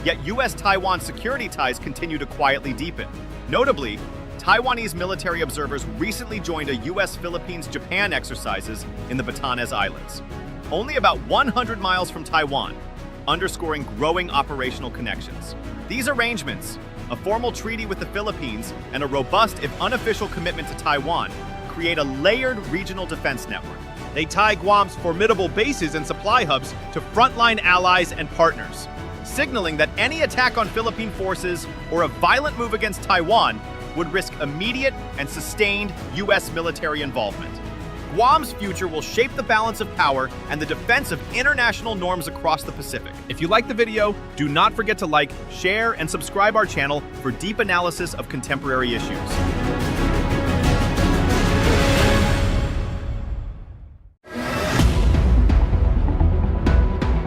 C: Yet U.S.-Taiwan security ties continue to quietly deepen. Notably, Taiwanese military observers recently joined a U.S.-Philippines-Japan exercises in the Batanes Islands, only about 100 miles from Taiwan, underscoring growing operational connections. These arrangements, a formal treaty with the Philippines, and a robust, if unofficial, commitment to Taiwan, create a layered regional defense network. They tie Guam's formidable bases and supply hubs to frontline allies and partners, signaling that any attack on Philippine forces or a violent move against Taiwan would risk immediate and sustained U.S. military involvement.
A: Guam's future will shape the balance of power and the defense of international norms across the Pacific.
C: If you liked the video, do not forget to like, share, and subscribe our channel for deep analysis of contemporary issues.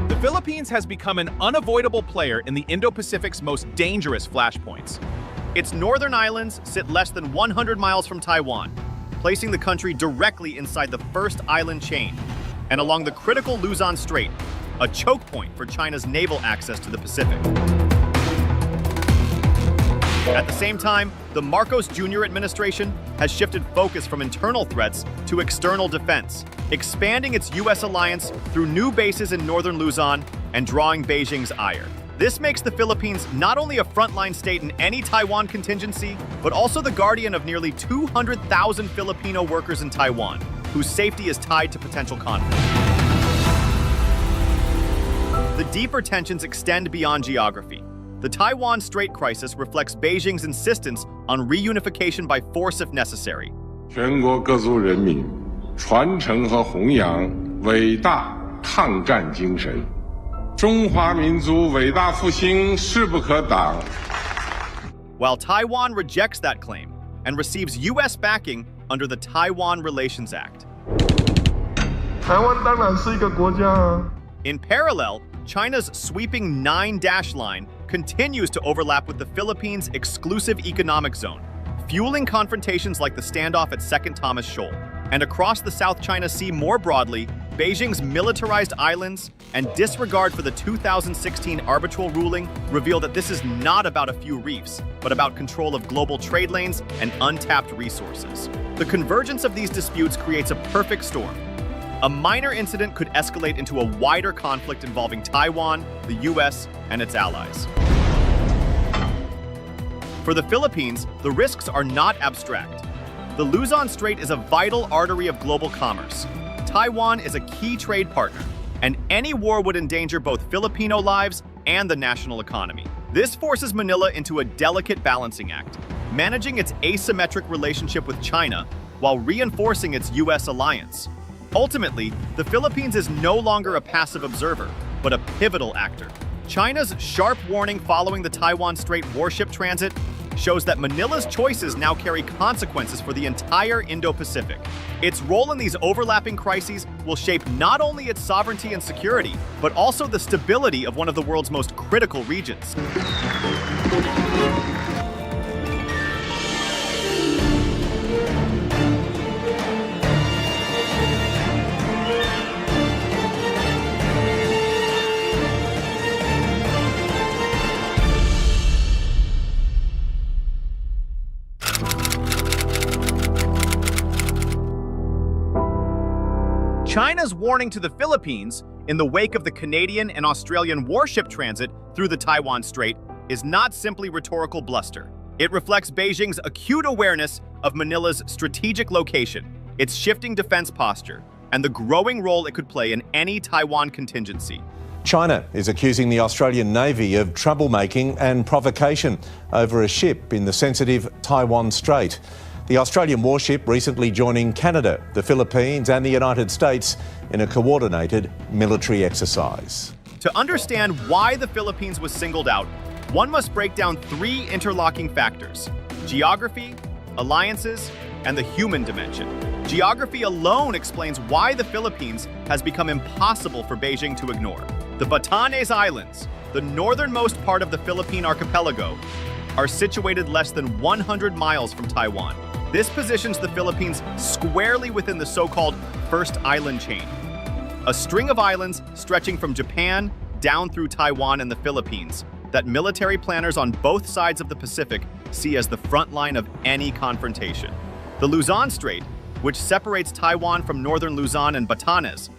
C: The Philippines has become an unavoidable player in the Indo-Pacific's most dangerous flashpoints.
A: Its northern islands sit less than 100 miles from Taiwan, placing the country directly inside the first island chain, and along the critical Luzon Strait, a choke point for China's naval access to the Pacific. At the same time, the Marcos Jr. administration has shifted focus from internal threats to external defense, expanding its U.S. alliance through new bases in northern Luzon and drawing Beijing's ire. This makes the Philippines not only a frontline state in any Taiwan contingency, but also the guardian of nearly 200,000 Filipino workers in Taiwan, whose safety is tied to potential conflict. The deeper tensions extend beyond geography. The Taiwan Strait crisis reflects Beijing's insistence on reunification by force if necessary.
F: 全国各族人民传承和弘扬伟大抗战精神。 中华民族伟大复兴势不可挡。
A: While Taiwan rejects that claim and receives U.S. backing under the Taiwan Relations Act.
G: 台湾当然是一个国家啊。
A: In parallel, China's sweeping 9-dash line continues to overlap with the Philippines' exclusive economic zone, fueling confrontations like the standoff at Second Thomas Shoal. And across the South China Sea more broadly, Beijing's militarized islands and disregard for the 2016 arbitral ruling reveal that this is not about a few reefs, but about control of global trade lanes and untapped resources. The convergence of these disputes creates a perfect storm. A minor incident could escalate into a wider conflict involving Taiwan, the US, and its allies. For the Philippines, the risks are not abstract. The Luzon Strait is a vital artery of global commerce. Taiwan is a key trade partner, and any war would endanger both Filipino lives and the national economy. This forces Manila into a delicate balancing act, managing its asymmetric relationship with China while reinforcing its U.S. alliance. Ultimately, the Philippines is no longer a passive observer, but a pivotal actor. China's sharp warning following the Taiwan Strait warship transit shows that Manila's choices now carry consequences for the entire Indo-Pacific. Its role in these overlapping crises will shape not only its sovereignty and security, but also the stability of one of the world's most critical regions. China's warning to the Philippines in the wake of the Canadian and Australian warship transit through the Taiwan Strait is not simply rhetorical bluster. It reflects Beijing's acute awareness of Manila's strategic location, its shifting defense posture, and the growing role it could play in any Taiwan contingency.
H: China is accusing the Australian Navy of troublemaking and provocation over a ship in the sensitive Taiwan Strait. The Australian warship recently joining Canada, the Philippines and the United States in a coordinated military exercise.
A: To understand why the Philippines was singled out, one must break down three interlocking factors: geography, alliances, and the human dimension. Geography alone explains why the Philippines has become impossible for Beijing to ignore. The Batanes Islands, the northernmost part of the Philippine archipelago, are situated less than 100 miles from Taiwan. This positions the Philippines squarely within the so-called First Island Chain, a string of islands stretching from Japan down through Taiwan and the Philippines that military planners on both sides of the Pacific see as the front line of any confrontation. The Luzon Strait, which separates Taiwan from northern Luzon and Batanes,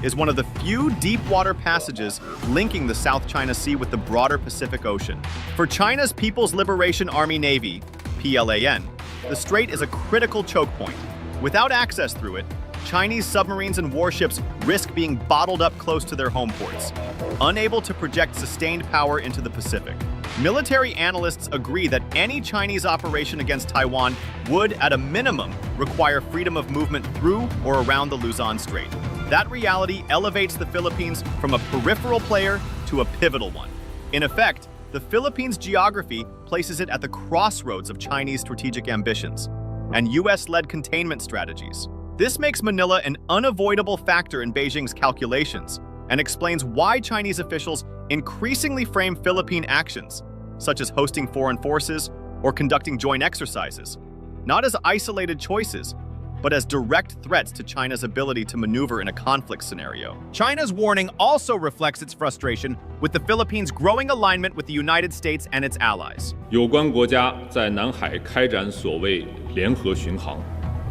A: is one of the few deep-water passages linking the South China Sea with the broader Pacific Ocean. For China's People's Liberation Army Navy, PLAN, the strait is a critical choke point. Without access through it, Chinese submarines and warships risk being bottled up close to their home ports, unable to project sustained power into the Pacific. Military analysts agree that any Chinese operation against Taiwan would, at a minimum, require freedom of movement through or around the Luzon Strait. That reality elevates the Philippines from a peripheral player to a pivotal one. In effect, the Philippines' geography places it at the crossroads of Chinese strategic ambitions and US-led containment strategies. This makes Manila an unavoidable factor in Beijing's calculations and explains why Chinese officials increasingly frame Philippine actions, such as hosting foreign forces or conducting joint exercises, not as isolated choices, but as direct threats to China's ability to maneuver in a conflict scenario.
C: China's warning also reflects its frustration with the Philippines' growing alignment with the United States and its allies.
I: 有关国家在南海开展所谓联合巡航、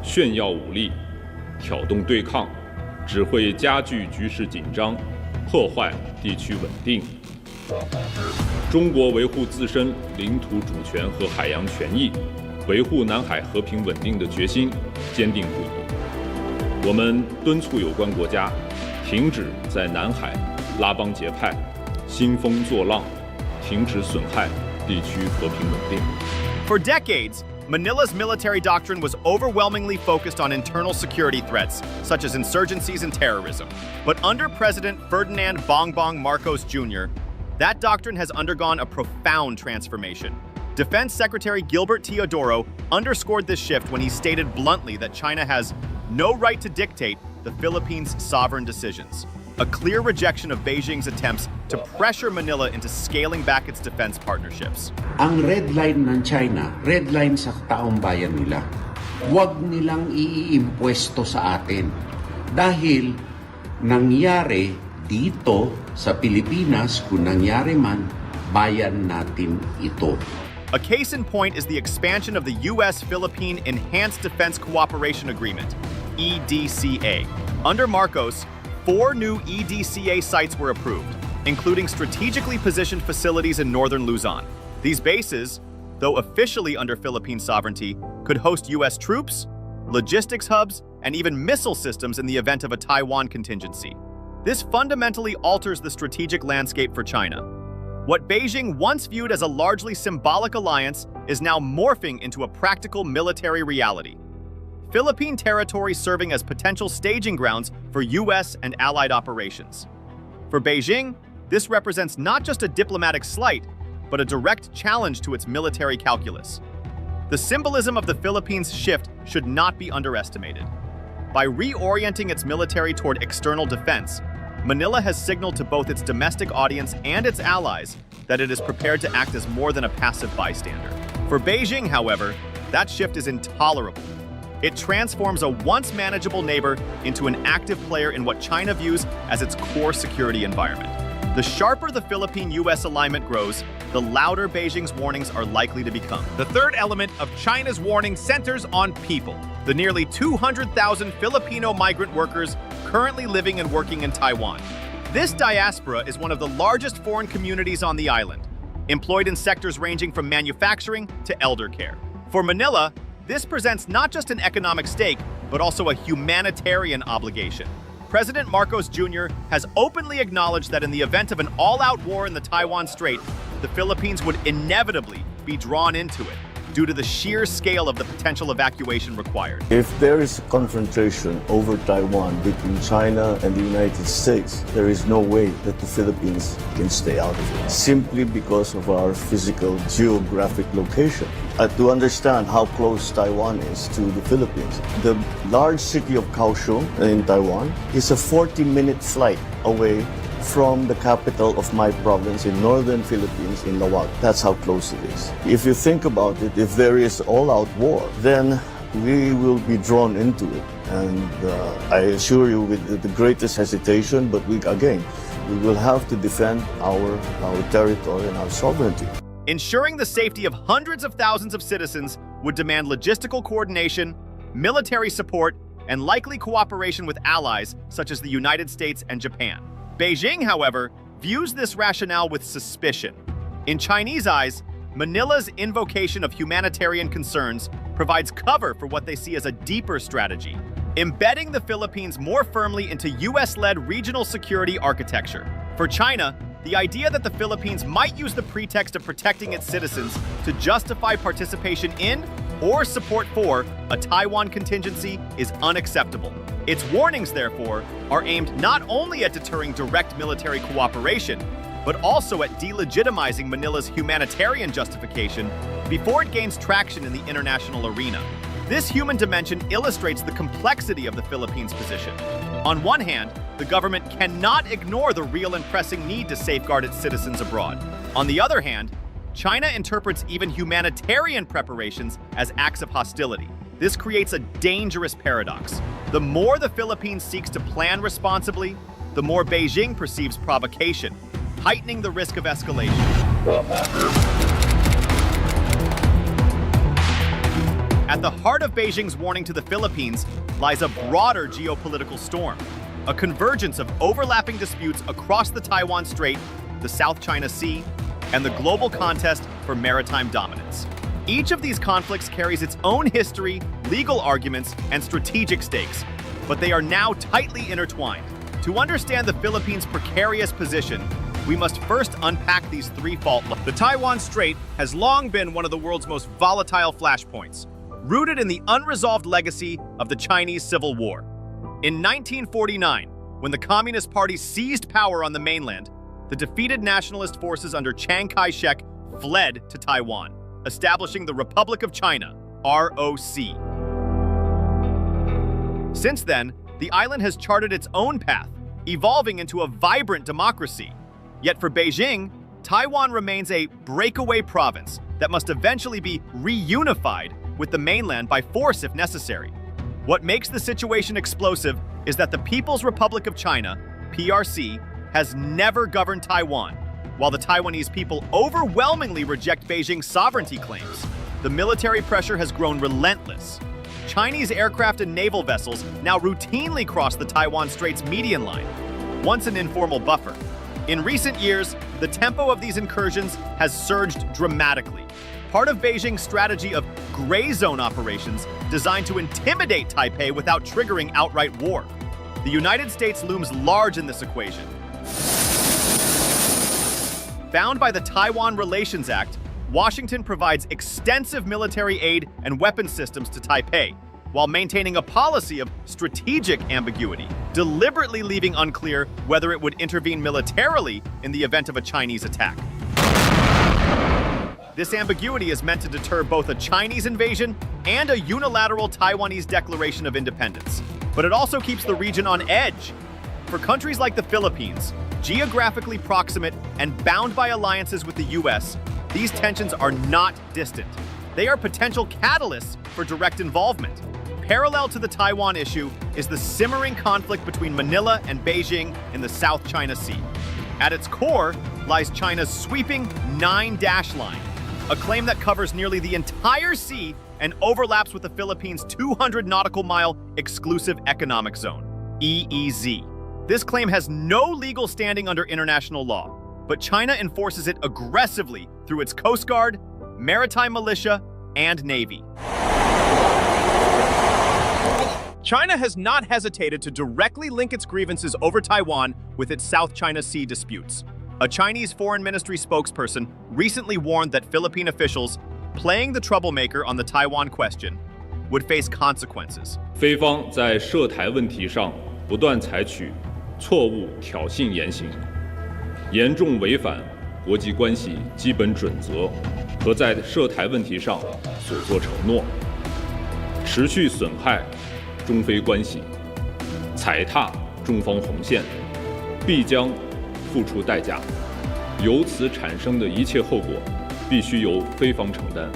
I: 炫耀武力、挑动对抗，只会加剧局势紧张，破坏地区稳定。中国维护自身领土主权和海洋权益，维护南海和平稳定的决心坚定不移。我们敦促有关国家停止在南海拉帮结派、兴风作浪，停止损害地区和平稳定。
A: For decades, Manila's military doctrine was overwhelmingly focused on internal security threats, such as insurgencies and terrorism. But under President Ferdinand Bongbong Marcos Jr., that doctrine has undergone a profound transformation. Defense Secretary Gilbert Teodoro underscored this shift when he stated bluntly that China has no right to dictate the Philippines' sovereign decisions, a clear rejection of Beijing's attempts to pressure Manila into scaling back its defense partnerships.
J: Ang red line ng China, red line sa taong bayan nila. Huwag nilang iimpwesto sa atin dahil nangyari dito sa Pilipinas, kung nangyari man, bayan natin ito.
A: A case in point is the expansion of the U.S.-Philippine Enhanced Defense Cooperation Agreement, EDCA. Under Marcos, 4 new EDCA sites were approved, including strategically positioned facilities in northern Luzon. These bases, though officially under Philippine sovereignty, could host U.S. troops, logistics hubs, and even missile systems in the event of a Taiwan contingency. This fundamentally alters the strategic landscape for China. What Beijing once viewed as a largely symbolic alliance is now morphing into a practical military reality. Philippine territory serving as potential staging grounds for U.S. and allied operations. For Beijing, this represents not just a diplomatic slight, but a direct challenge to its military calculus. The symbolism of the Philippines' shift should not be underestimated. By reorienting its military toward external defense, Manila has signaled to both its domestic audience and its allies that it is prepared to act as more than a passive bystander. For Beijing, however, that shift is intolerable. It transforms a once manageable neighbor into an active player in what China views as its core security environment. The sharper the Philippine-US alignment grows, the louder Beijing's warnings are likely to become.
C: The third element of China's warning centers on people, the nearly 200,000 Filipino migrant workers currently living and working in Taiwan. This diaspora is one of the largest foreign communities on the island, employed in sectors ranging from manufacturing to elder care. For Manila, this presents not just an economic stake, but also a humanitarian obligation. President Marcos Jr. has openly acknowledged that in the event of an all-out war in the Taiwan Strait, the Philippines would inevitably be drawn into it due to the sheer scale of the potential evacuation required.
B: If there is a confrontation over Taiwan between China and the United States, there is no way that the Philippines can stay out of it, simply because of our physical geographic location. To understand how close Taiwan is to the Philippines, the large city of Kaohsiung in Taiwan is a 40-minute flight away from the capital of my province in northern Philippines, in Lawag. That's how close it is. If you think about it, if there is all-out war, then we will be drawn into it. And I assure you with the greatest hesitation, but we will have to defend our territory and our sovereignty.
A: Ensuring the safety of hundreds of thousands of citizens would demand logistical coordination, military support, and likely cooperation with allies such as the United States and Japan. Beijing, however, views this rationale with suspicion. In Chinese eyes, Manila's invocation of humanitarian concerns provides cover for what they see as a deeper strategy, embedding the Philippines more firmly into US-led regional security architecture. For China, the idea that the Philippines might use the pretext of protecting its citizens to justify participation in or support for a Taiwan contingency is unacceptable. Its warnings, therefore, are aimed not only at deterring direct military cooperation, but also at delegitimizing Manila's humanitarian justification before it gains traction in the international arena. This human dimension illustrates the complexity of the Philippines' position. On one hand, the government cannot ignore the real and pressing need to safeguard its citizens abroad. On the other hand, China interprets even humanitarian preparations as acts of hostility. This creates a dangerous paradox. The more the Philippines seeks to plan responsibly, the more Beijing perceives provocation, heightening the risk of escalation. At the heart of Beijing's warning to the Philippines lies a broader geopolitical storm, a convergence of overlapping disputes across the Taiwan Strait, the South China Sea, and the global contest for maritime dominance. Each of these conflicts carries its own history, legal arguments, and strategic stakes, but they are now tightly intertwined. To understand the Philippines' precarious position, we must first unpack these three fault lines.
C: The Taiwan Strait has long been one of the world's most volatile flashpoints, rooted in the unresolved legacy of the Chinese Civil War. In 1949, when the Communist Party seized power on the mainland, the defeated nationalist forces under Chiang Kai-shek fled to Taiwan, establishing the Republic of China, ROC. Since then, the island has charted its own path, evolving into a vibrant democracy. Yet for Beijing, Taiwan remains a breakaway province that must eventually be reunified with the mainland by force if necessary. What makes the situation explosive is that the People's Republic of China, PRC, has never governed Taiwan, while the Taiwanese people overwhelmingly reject Beijing's sovereignty claims. The military pressure has grown relentless. Chinese aircraft and naval vessels now routinely cross the Taiwan Strait's median line, once an informal buffer. In recent years, the tempo of these incursions has surged dramatically, part of Beijing's strategy of gray zone operations designed to intimidate Taipei without triggering outright war. The United States looms large in this equation. Bound by the Taiwan Relations Act, Washington provides extensive military aid and weapons systems to Taipei, while maintaining a policy of strategic ambiguity, deliberately leaving unclear whether it would intervene militarily in the event of a Chinese attack. This ambiguity is meant to deter both a Chinese invasion and a unilateral Taiwanese declaration of independence. But it also keeps the region on edge. For countries like the Philippines, geographically proximate and bound by alliances with the US, these tensions are not distant. They are potential catalysts for direct involvement. Parallel to the Taiwan issue is the simmering conflict between Manila and Beijing in the South China Sea. At its core lies China's sweeping 9-dash line, a claim that covers nearly the entire sea and overlaps with the Philippines' 200 nautical mile exclusive economic zone, EEZ. This claim has no legal standing under international law, but China enforces it aggressively through its Coast Guard, maritime militia, and Navy. China has not hesitated to directly link its grievances over Taiwan with its South China Sea disputes. A Chinese Foreign Ministry spokesperson recently warned that Philippine officials playing the troublemaker on the Taiwan question would face consequences.
I: 菲方在涉台问题上不断采取错误挑衅言行，严重违反国际关系基本准则和在涉台问题上所作承诺，持续损害中菲关系，踩踏中方红线，必将付出代价。由此产生的一切后果，必须由菲方承担。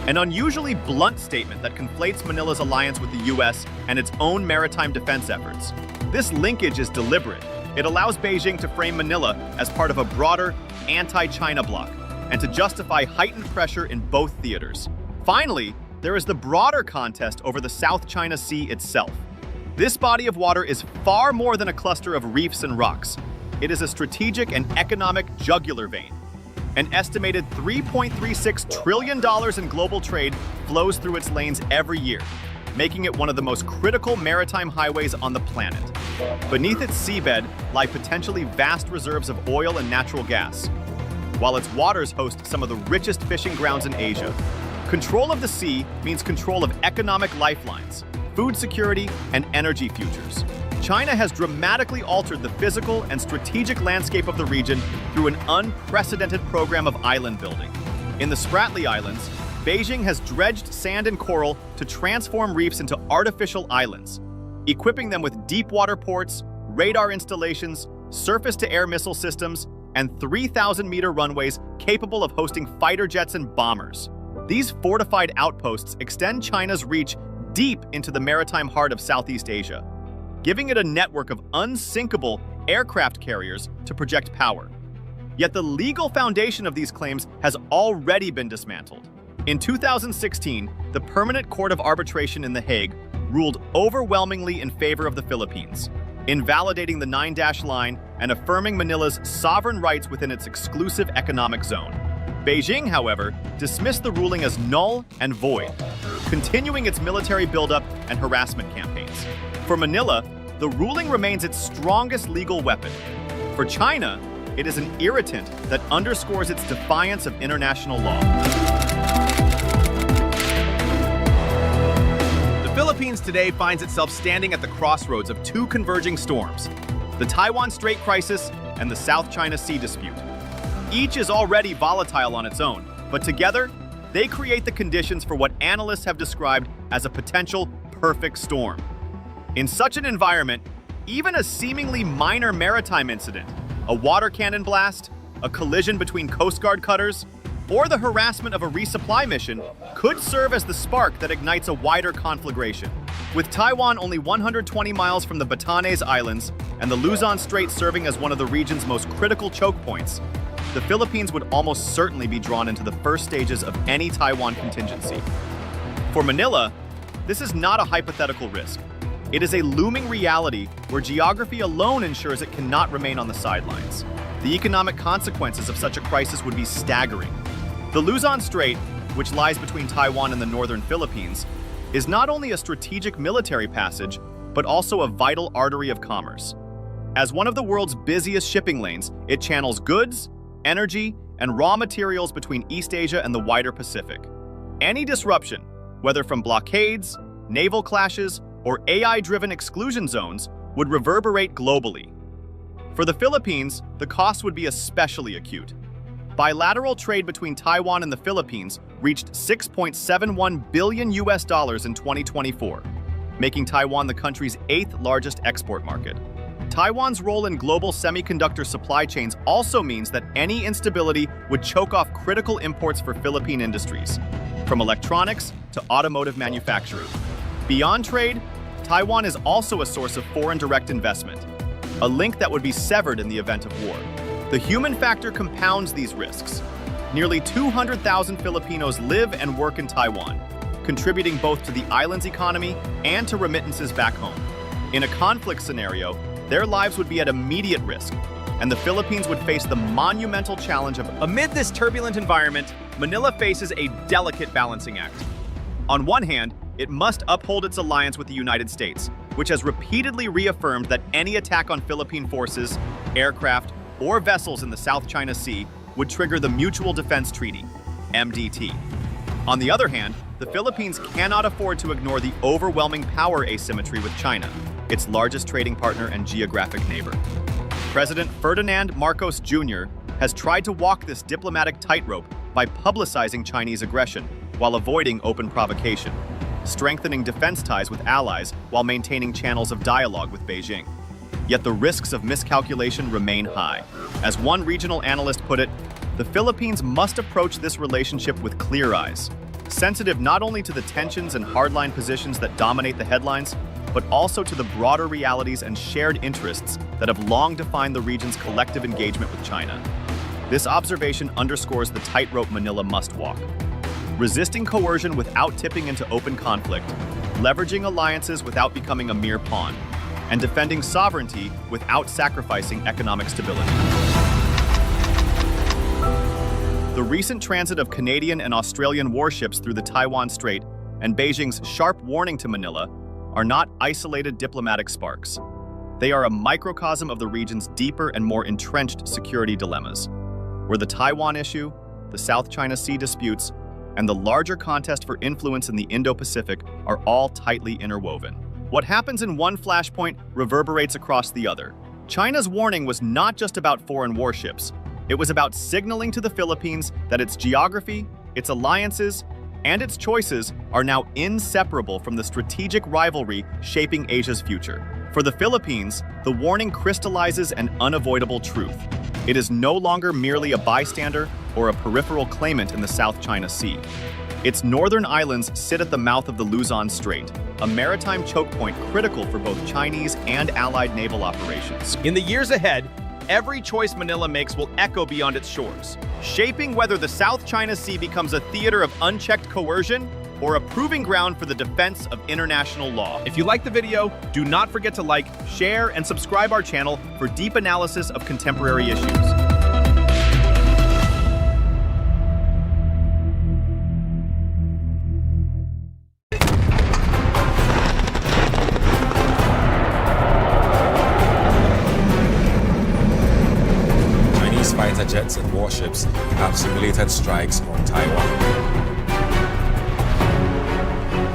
A: An unusually blunt statement that conflates Manila's alliance with the US and its own maritime defense efforts. This linkage is deliberate. It allows Beijing to frame Manila as part of a broader anti-China bloc and to justify heightened pressure in both theaters. Finally, there is the broader contest over the South China Sea itself. This body of water is far more than a cluster of reefs and rocks. It is a strategic and economic jugular vein. An estimated $3.36 trillion in global trade flows through its lanes every year. making it one of the most critical maritime highways on the planet. Beneath its seabed lie potentially vast reserves of oil and natural gas, while its waters host some of the richest fishing grounds in Asia. Control of the sea means control of economic lifelines, food security, and energy futures. China has dramatically altered the physical and strategic landscape of the region through an unprecedented program of island building. In the Spratly Islands, Beijing has dredged sand and coral to transform reefs into artificial islands, equipping them with deep-water ports, radar installations, surface-to-air missile systems, and 3,000-meter runways capable of hosting fighter jets and bombers. These fortified outposts extend China's reach deep into the maritime heart of Southeast Asia, giving it a network of unsinkable aircraft carriers to project power. Yet the legal foundation of these claims has already been dismantled. In 2016, the Permanent Court of Arbitration in The Hague ruled overwhelmingly in favor of the Philippines, invalidating the 9-dash line and affirming Manila's sovereign rights within its exclusive economic zone. Beijing, however, dismissed the ruling as null and void, continuing its military buildup and harassment campaigns. For Manila, the ruling remains its strongest legal weapon. For China, it is an irritant that underscores its defiance of international law.
C: The Philippines today finds itself standing at the crossroads of two converging storms, the Taiwan Strait crisis and the South China Sea dispute. Each is already volatile on its own, but together, they create the conditions for what analysts have described as a potential perfect storm. In such an environment, even a seemingly minor maritime incident, a water cannon blast, a collision between Coast Guard cutters, or the harassment of a resupply mission could serve as the spark that ignites a wider conflagration. With Taiwan only 120 miles from the Batanes Islands and the Luzon Strait serving as one of the region's most critical choke points, the Philippines would almost certainly be drawn into the first stages of any Taiwan contingency. For Manila, this is not a hypothetical risk. It is a looming reality where geography alone ensures it cannot remain on the sidelines. The economic consequences of such a crisis would be staggering. The Luzon Strait, which lies between Taiwan and the northern Philippines, is not only a strategic military passage, but also a vital artery of commerce. As one of the world's busiest shipping lanes, it channels goods, energy, and raw materials between East Asia and the wider Pacific. Any disruption, whether from blockades, naval clashes, or AI-driven exclusion zones, would reverberate globally. For the Philippines, the cost would be especially acute. Bilateral trade between Taiwan and the Philippines reached $6.71 billion in 2024, making Taiwan the country's 8th largest export market. Taiwan's role in global semiconductor supply chains also means that any instability would choke off critical imports for Philippine industries, from electronics to automotive manufacturing. Beyond trade, Taiwan is also a source of foreign direct investment, a link that would be severed in the event of war. The human factor compounds these risks. Nearly 200,000 Filipinos live and work in Taiwan, contributing both to the island's economy and to remittances back home. In a conflict scenario, their lives would be at immediate risk, and the Philippines would face the monumental challenge of...
A: Amid this turbulent environment, Manila faces a delicate balancing act. On one hand, it must uphold its alliance with the United States, which has repeatedly reaffirmed that any attack on Philippine forces, aircraft, or vessels in the South China Sea would trigger the Mutual Defense Treaty, MDT. On the other hand, the Philippines cannot afford to ignore the overwhelming power asymmetry with China, its largest trading partner and geographic neighbor. President Ferdinand Marcos Jr. has tried to walk this diplomatic tightrope by publicizing Chinese aggression while avoiding open provocation, strengthening defense ties with allies while maintaining channels of dialogue with Beijing. Yet the risks of miscalculation remain high. As one regional analyst put it, the Philippines must approach this relationship with clear eyes, sensitive not only to the tensions and hardline positions that dominate the headlines, but also to the broader realities and shared interests that have long defined the region's collective engagement with China. This observation underscores the tightrope Manila must walk. Resisting coercion without tipping into open conflict, leveraging alliances without becoming a mere pawn, and defending sovereignty without sacrificing economic stability. The recent transit of Canadian and Australian warships through the Taiwan Strait and Beijing's sharp warning to Manila are not isolated diplomatic sparks. They are a microcosm of the region's deeper and more entrenched security dilemmas, where the Taiwan issue, the South China Sea disputes, and the larger contest for influence in the Indo-Pacific are all tightly interwoven. What happens in one flashpoint reverberates across the other. China's warning was not just about foreign warships. It was about signaling to the Philippines that its geography, its alliances, and its choices are now inseparable from the strategic rivalry shaping Asia's future. For the Philippines, the warning crystallizes an unavoidable truth. It is no longer merely a bystander or a peripheral claimant in the South China Sea. Its northern islands sit at the mouth of the Luzon Strait, a maritime choke point critical for both Chinese and Allied naval operations.
C: In the years ahead, every choice Manila makes will echo beyond its shores, shaping whether the South China Sea becomes a theater of unchecked coercion or a proving ground for the defense of international law. If you like the video, do not forget to like, share, and subscribe our channel for deep analysis of contemporary issues.
K: Chinese fighter jets and warships have simulated strikes on Taiwan.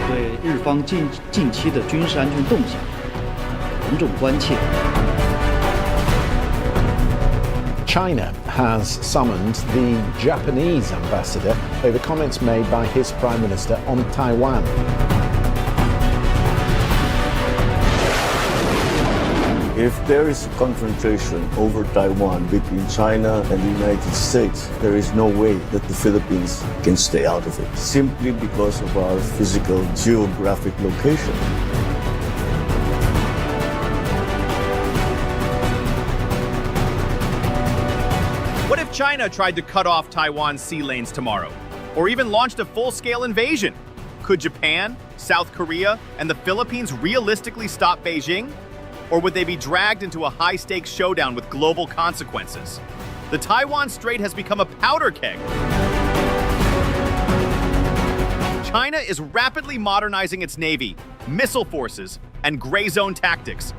L: 对日方近期的军事安全动向严重关切。
M: China has summoned the Japanese ambassador over comments made by his prime minister on Taiwan.
B: If there is a confrontation over Taiwan between China and the United States, there is no way that the Philippines can stay out of it, simply because of our physical geographic location.
C: What if China tried to cut off Taiwan's sea lanes tomorrow, or even launched a full-scale invasion? Could Japan, South Korea, and the Philippines realistically stop Beijing? Or would they be dragged into a high-stakes showdown with global consequences? The Taiwan Strait has become a powder keg. China is rapidly modernizing its navy, missile forces, and gray zone tactics,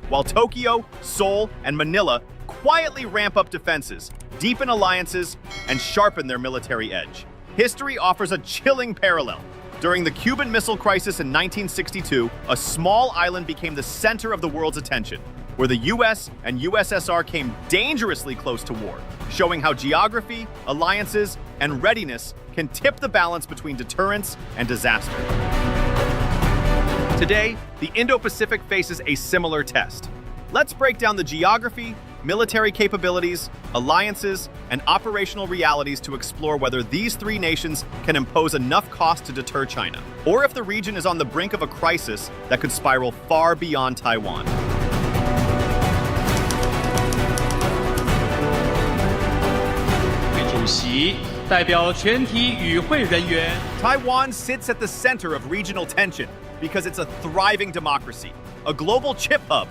C: while Tokyo, Seoul, and Manila quietly ramp up defenses, deepen alliances, and sharpen their military edge. History offers a chilling parallel. During the Cuban Missile Crisis in 1962, a small island became the center of the world's attention, where the US and USSR came dangerously close to war, showing how geography, alliances, and readiness can tip the balance between deterrence and disaster. Today, the Indo-Pacific faces a similar test. Let's break down the geography, military capabilities, alliances, and operational realities to explore whether these three nations can impose enough cost to deter China, or if the region is on the brink of a crisis that could spiral far beyond Taiwan. Taiwan sits at the center of regional tension because it's a thriving democracy, a global chip hub,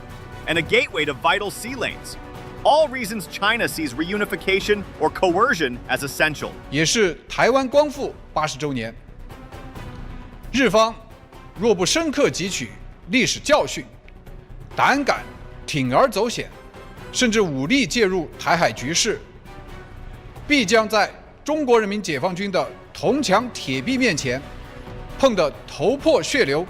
C: and a gateway to vital sea lanes. All reasons China sees reunification or coercion as essential.
N: 也是台湾光复80周年。日方若不深刻汲取历史教训，胆敢铤而走险，甚至武力介入台海局势，必将在中国人民解放军的铜墙铁壁面前碰得头破血流，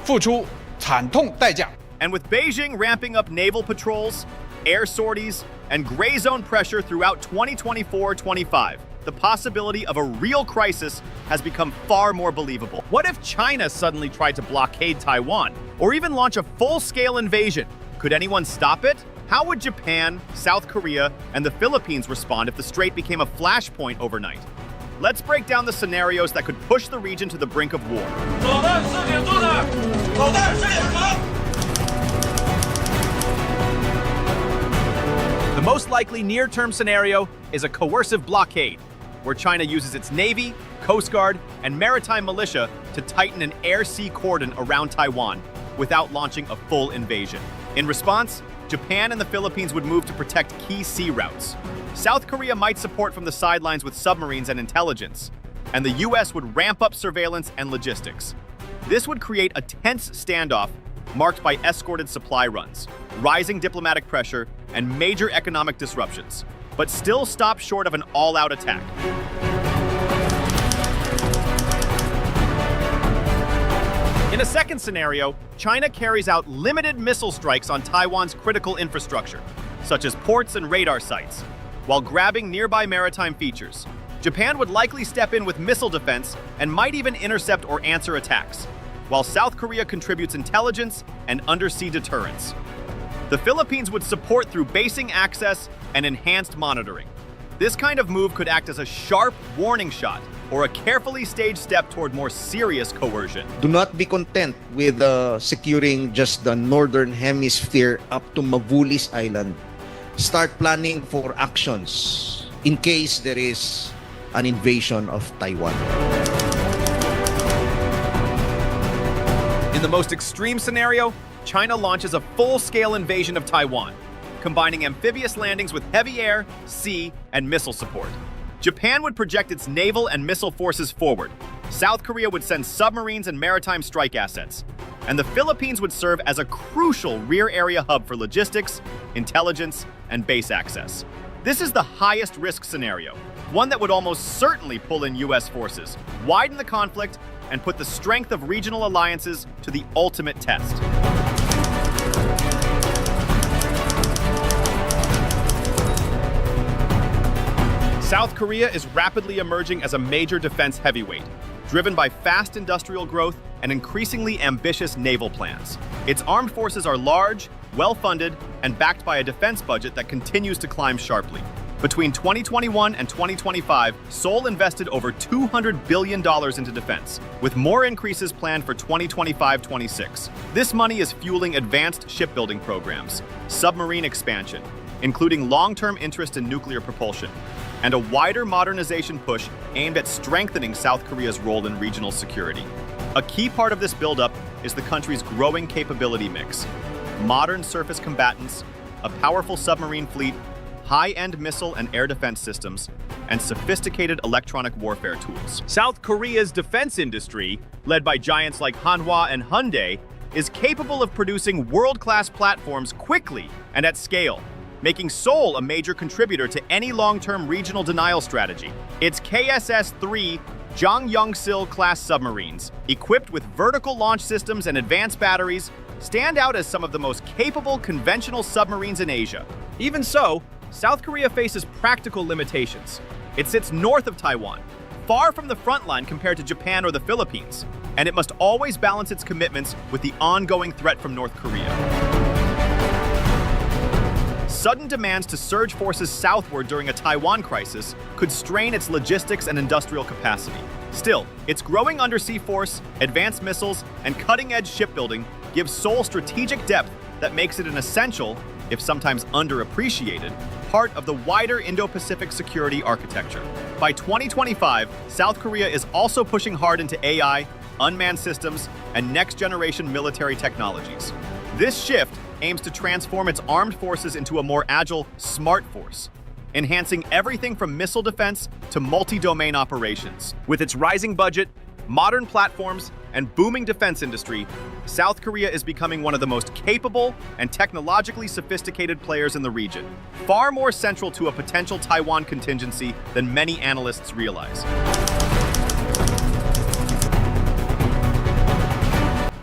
N: 付出惨痛代价。
C: And with Beijing ramping up naval patrols, air sorties, and gray zone pressure throughout 2024-25, the possibility of a real crisis has become far more believable. What if China suddenly tried to blockade Taiwan, or even launch a full-scale invasion? Could anyone stop it? How would Japan, South Korea, and the Philippines respond if the Strait became a flashpoint overnight? Let's break down the scenarios that could push the region to the brink of war. The most likely near-term scenario is a coercive blockade, where China uses its Navy, Coast Guard, and maritime militia to tighten an air-sea cordon around Taiwan without launching a full invasion. In response, Japan and the Philippines would move to protect key sea routes. South Korea might support from the sidelines with submarines and intelligence,
A: and the US would ramp up surveillance and logistics. This would create a tense standoff marked by escorted supply runs, rising diplomatic pressure, and major economic disruptions, but still stop short of an all-out attack. In a second scenario, China carries out limited missile strikes on Taiwan's critical infrastructure, such as ports and radar sites, while grabbing nearby maritime features. Japan would likely step in with missile defense and might even intercept or answer attacks, while South Korea contributes intelligence and undersea deterrence. The Philippines would support through basing access and enhanced monitoring. This kind of move could act as a sharp warning shot or a carefully staged step toward more serious coercion.
O: Do not be content with securing just the northern hemisphere up to Mavulis Island. Start planning for actions in case there is an invasion of Taiwan.
A: In the most extreme scenario, China launches a full-scale invasion of Taiwan, combining amphibious landings with heavy air, sea, and missile support. Japan would project its naval and missile forces forward. South Korea would send submarines and maritime strike assets. And the Philippines would serve as a crucial rear-area hub for logistics, intelligence, and base access. This is the highest risk scenario, one that would almost certainly pull in US forces, widen the conflict, and put the strength of regional alliances to the ultimate test. South Korea is rapidly emerging as a major defense heavyweight, driven by fast industrial growth and increasingly ambitious naval plans. Its armed forces are large, well-funded, and backed by a defense budget that continues to climb sharply. Between 2021 and 2025, Seoul invested over $200 billion into defense, with more increases planned for 2025-26. This money is fueling advanced shipbuilding programs, submarine expansion, including long-term interest in nuclear propulsion, and a wider modernization push aimed at strengthening South Korea's role in regional security. A key part of this buildup is the country's growing capability mix: modern surface combatants, a powerful submarine fleet, high-end missile and air defense systems, and sophisticated electronic warfare tools. South Korea's defense industry, led by giants like Hanwha and Hyundai, is capable of producing world-class platforms quickly and at scale, making Seoul a major contributor to any long-term regional denial strategy. Its KSS-3 Jangyeongsil-class submarines, equipped with vertical launch systems and advanced batteries, stand out as some of the most capable conventional submarines in Asia. Even so, South Korea faces practical limitations. It sits north of Taiwan, far from the front line compared to Japan or the Philippines, and it must always balance its commitments with the ongoing threat from North Korea. Sudden demands to surge forces southward during a Taiwan crisis could strain its logistics and industrial capacity. Still, its growing undersea force, advanced missiles, and cutting-edge shipbuilding gives Seoul strategic depth that makes it an essential, if sometimes underappreciated, part of the wider Indo-Pacific security architecture. By 2025, South Korea is also pushing hard into AI, unmanned systems, and next-generation military technologies. This shift aims to transform its armed forces into a more agile, smart force, enhancing everything from missile defense to multi-domain operations. With its rising budget, modern platforms, and booming defense industry, South Korea is becoming one of the most capable and technologically sophisticated players in the region, far more central to a potential Taiwan contingency than many analysts realize.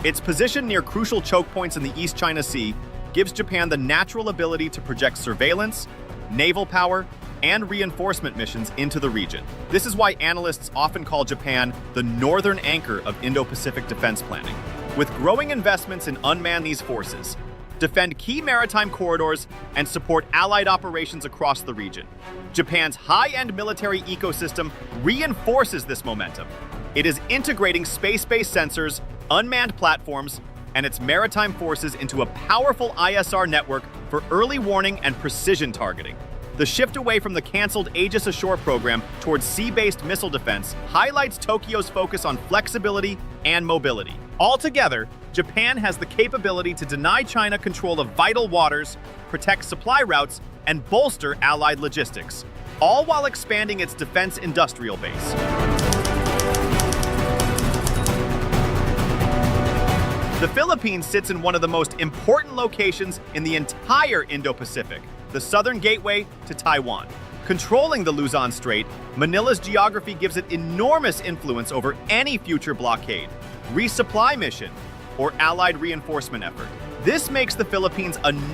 A: Its position near crucial choke points in the East China Sea gives Japan the natural ability to project surveillance, naval power, and reinforcement missions into the region. This is why analysts often call Japan the northern anchor of Indo-Pacific defense planning. With growing investments in unmanned these forces, defend key maritime corridors, and support allied operations across the region, Japan's high-end military ecosystem reinforces this momentum. It is integrating space-based sensors, unmanned platforms, and its maritime forces into a powerful ISR network for early warning and precision targeting. The shift away from the canceled Aegis Ashore program towards sea-based missile defense highlights Tokyo's focus on flexibility and mobility. Altogether, Japan has the capability to deny China control of vital waters, protect supply routes, and bolster allied logistics, all while expanding its defense industrial base. The Philippines sits in one of the most important locations in the entire Indo-Pacific, the southern gateway to Taiwan. Controlling the Luzon Strait, Manila's geography gives it enormous influence over any future blockade, resupply mission, or allied reinforcement effort. This makes the Philippines a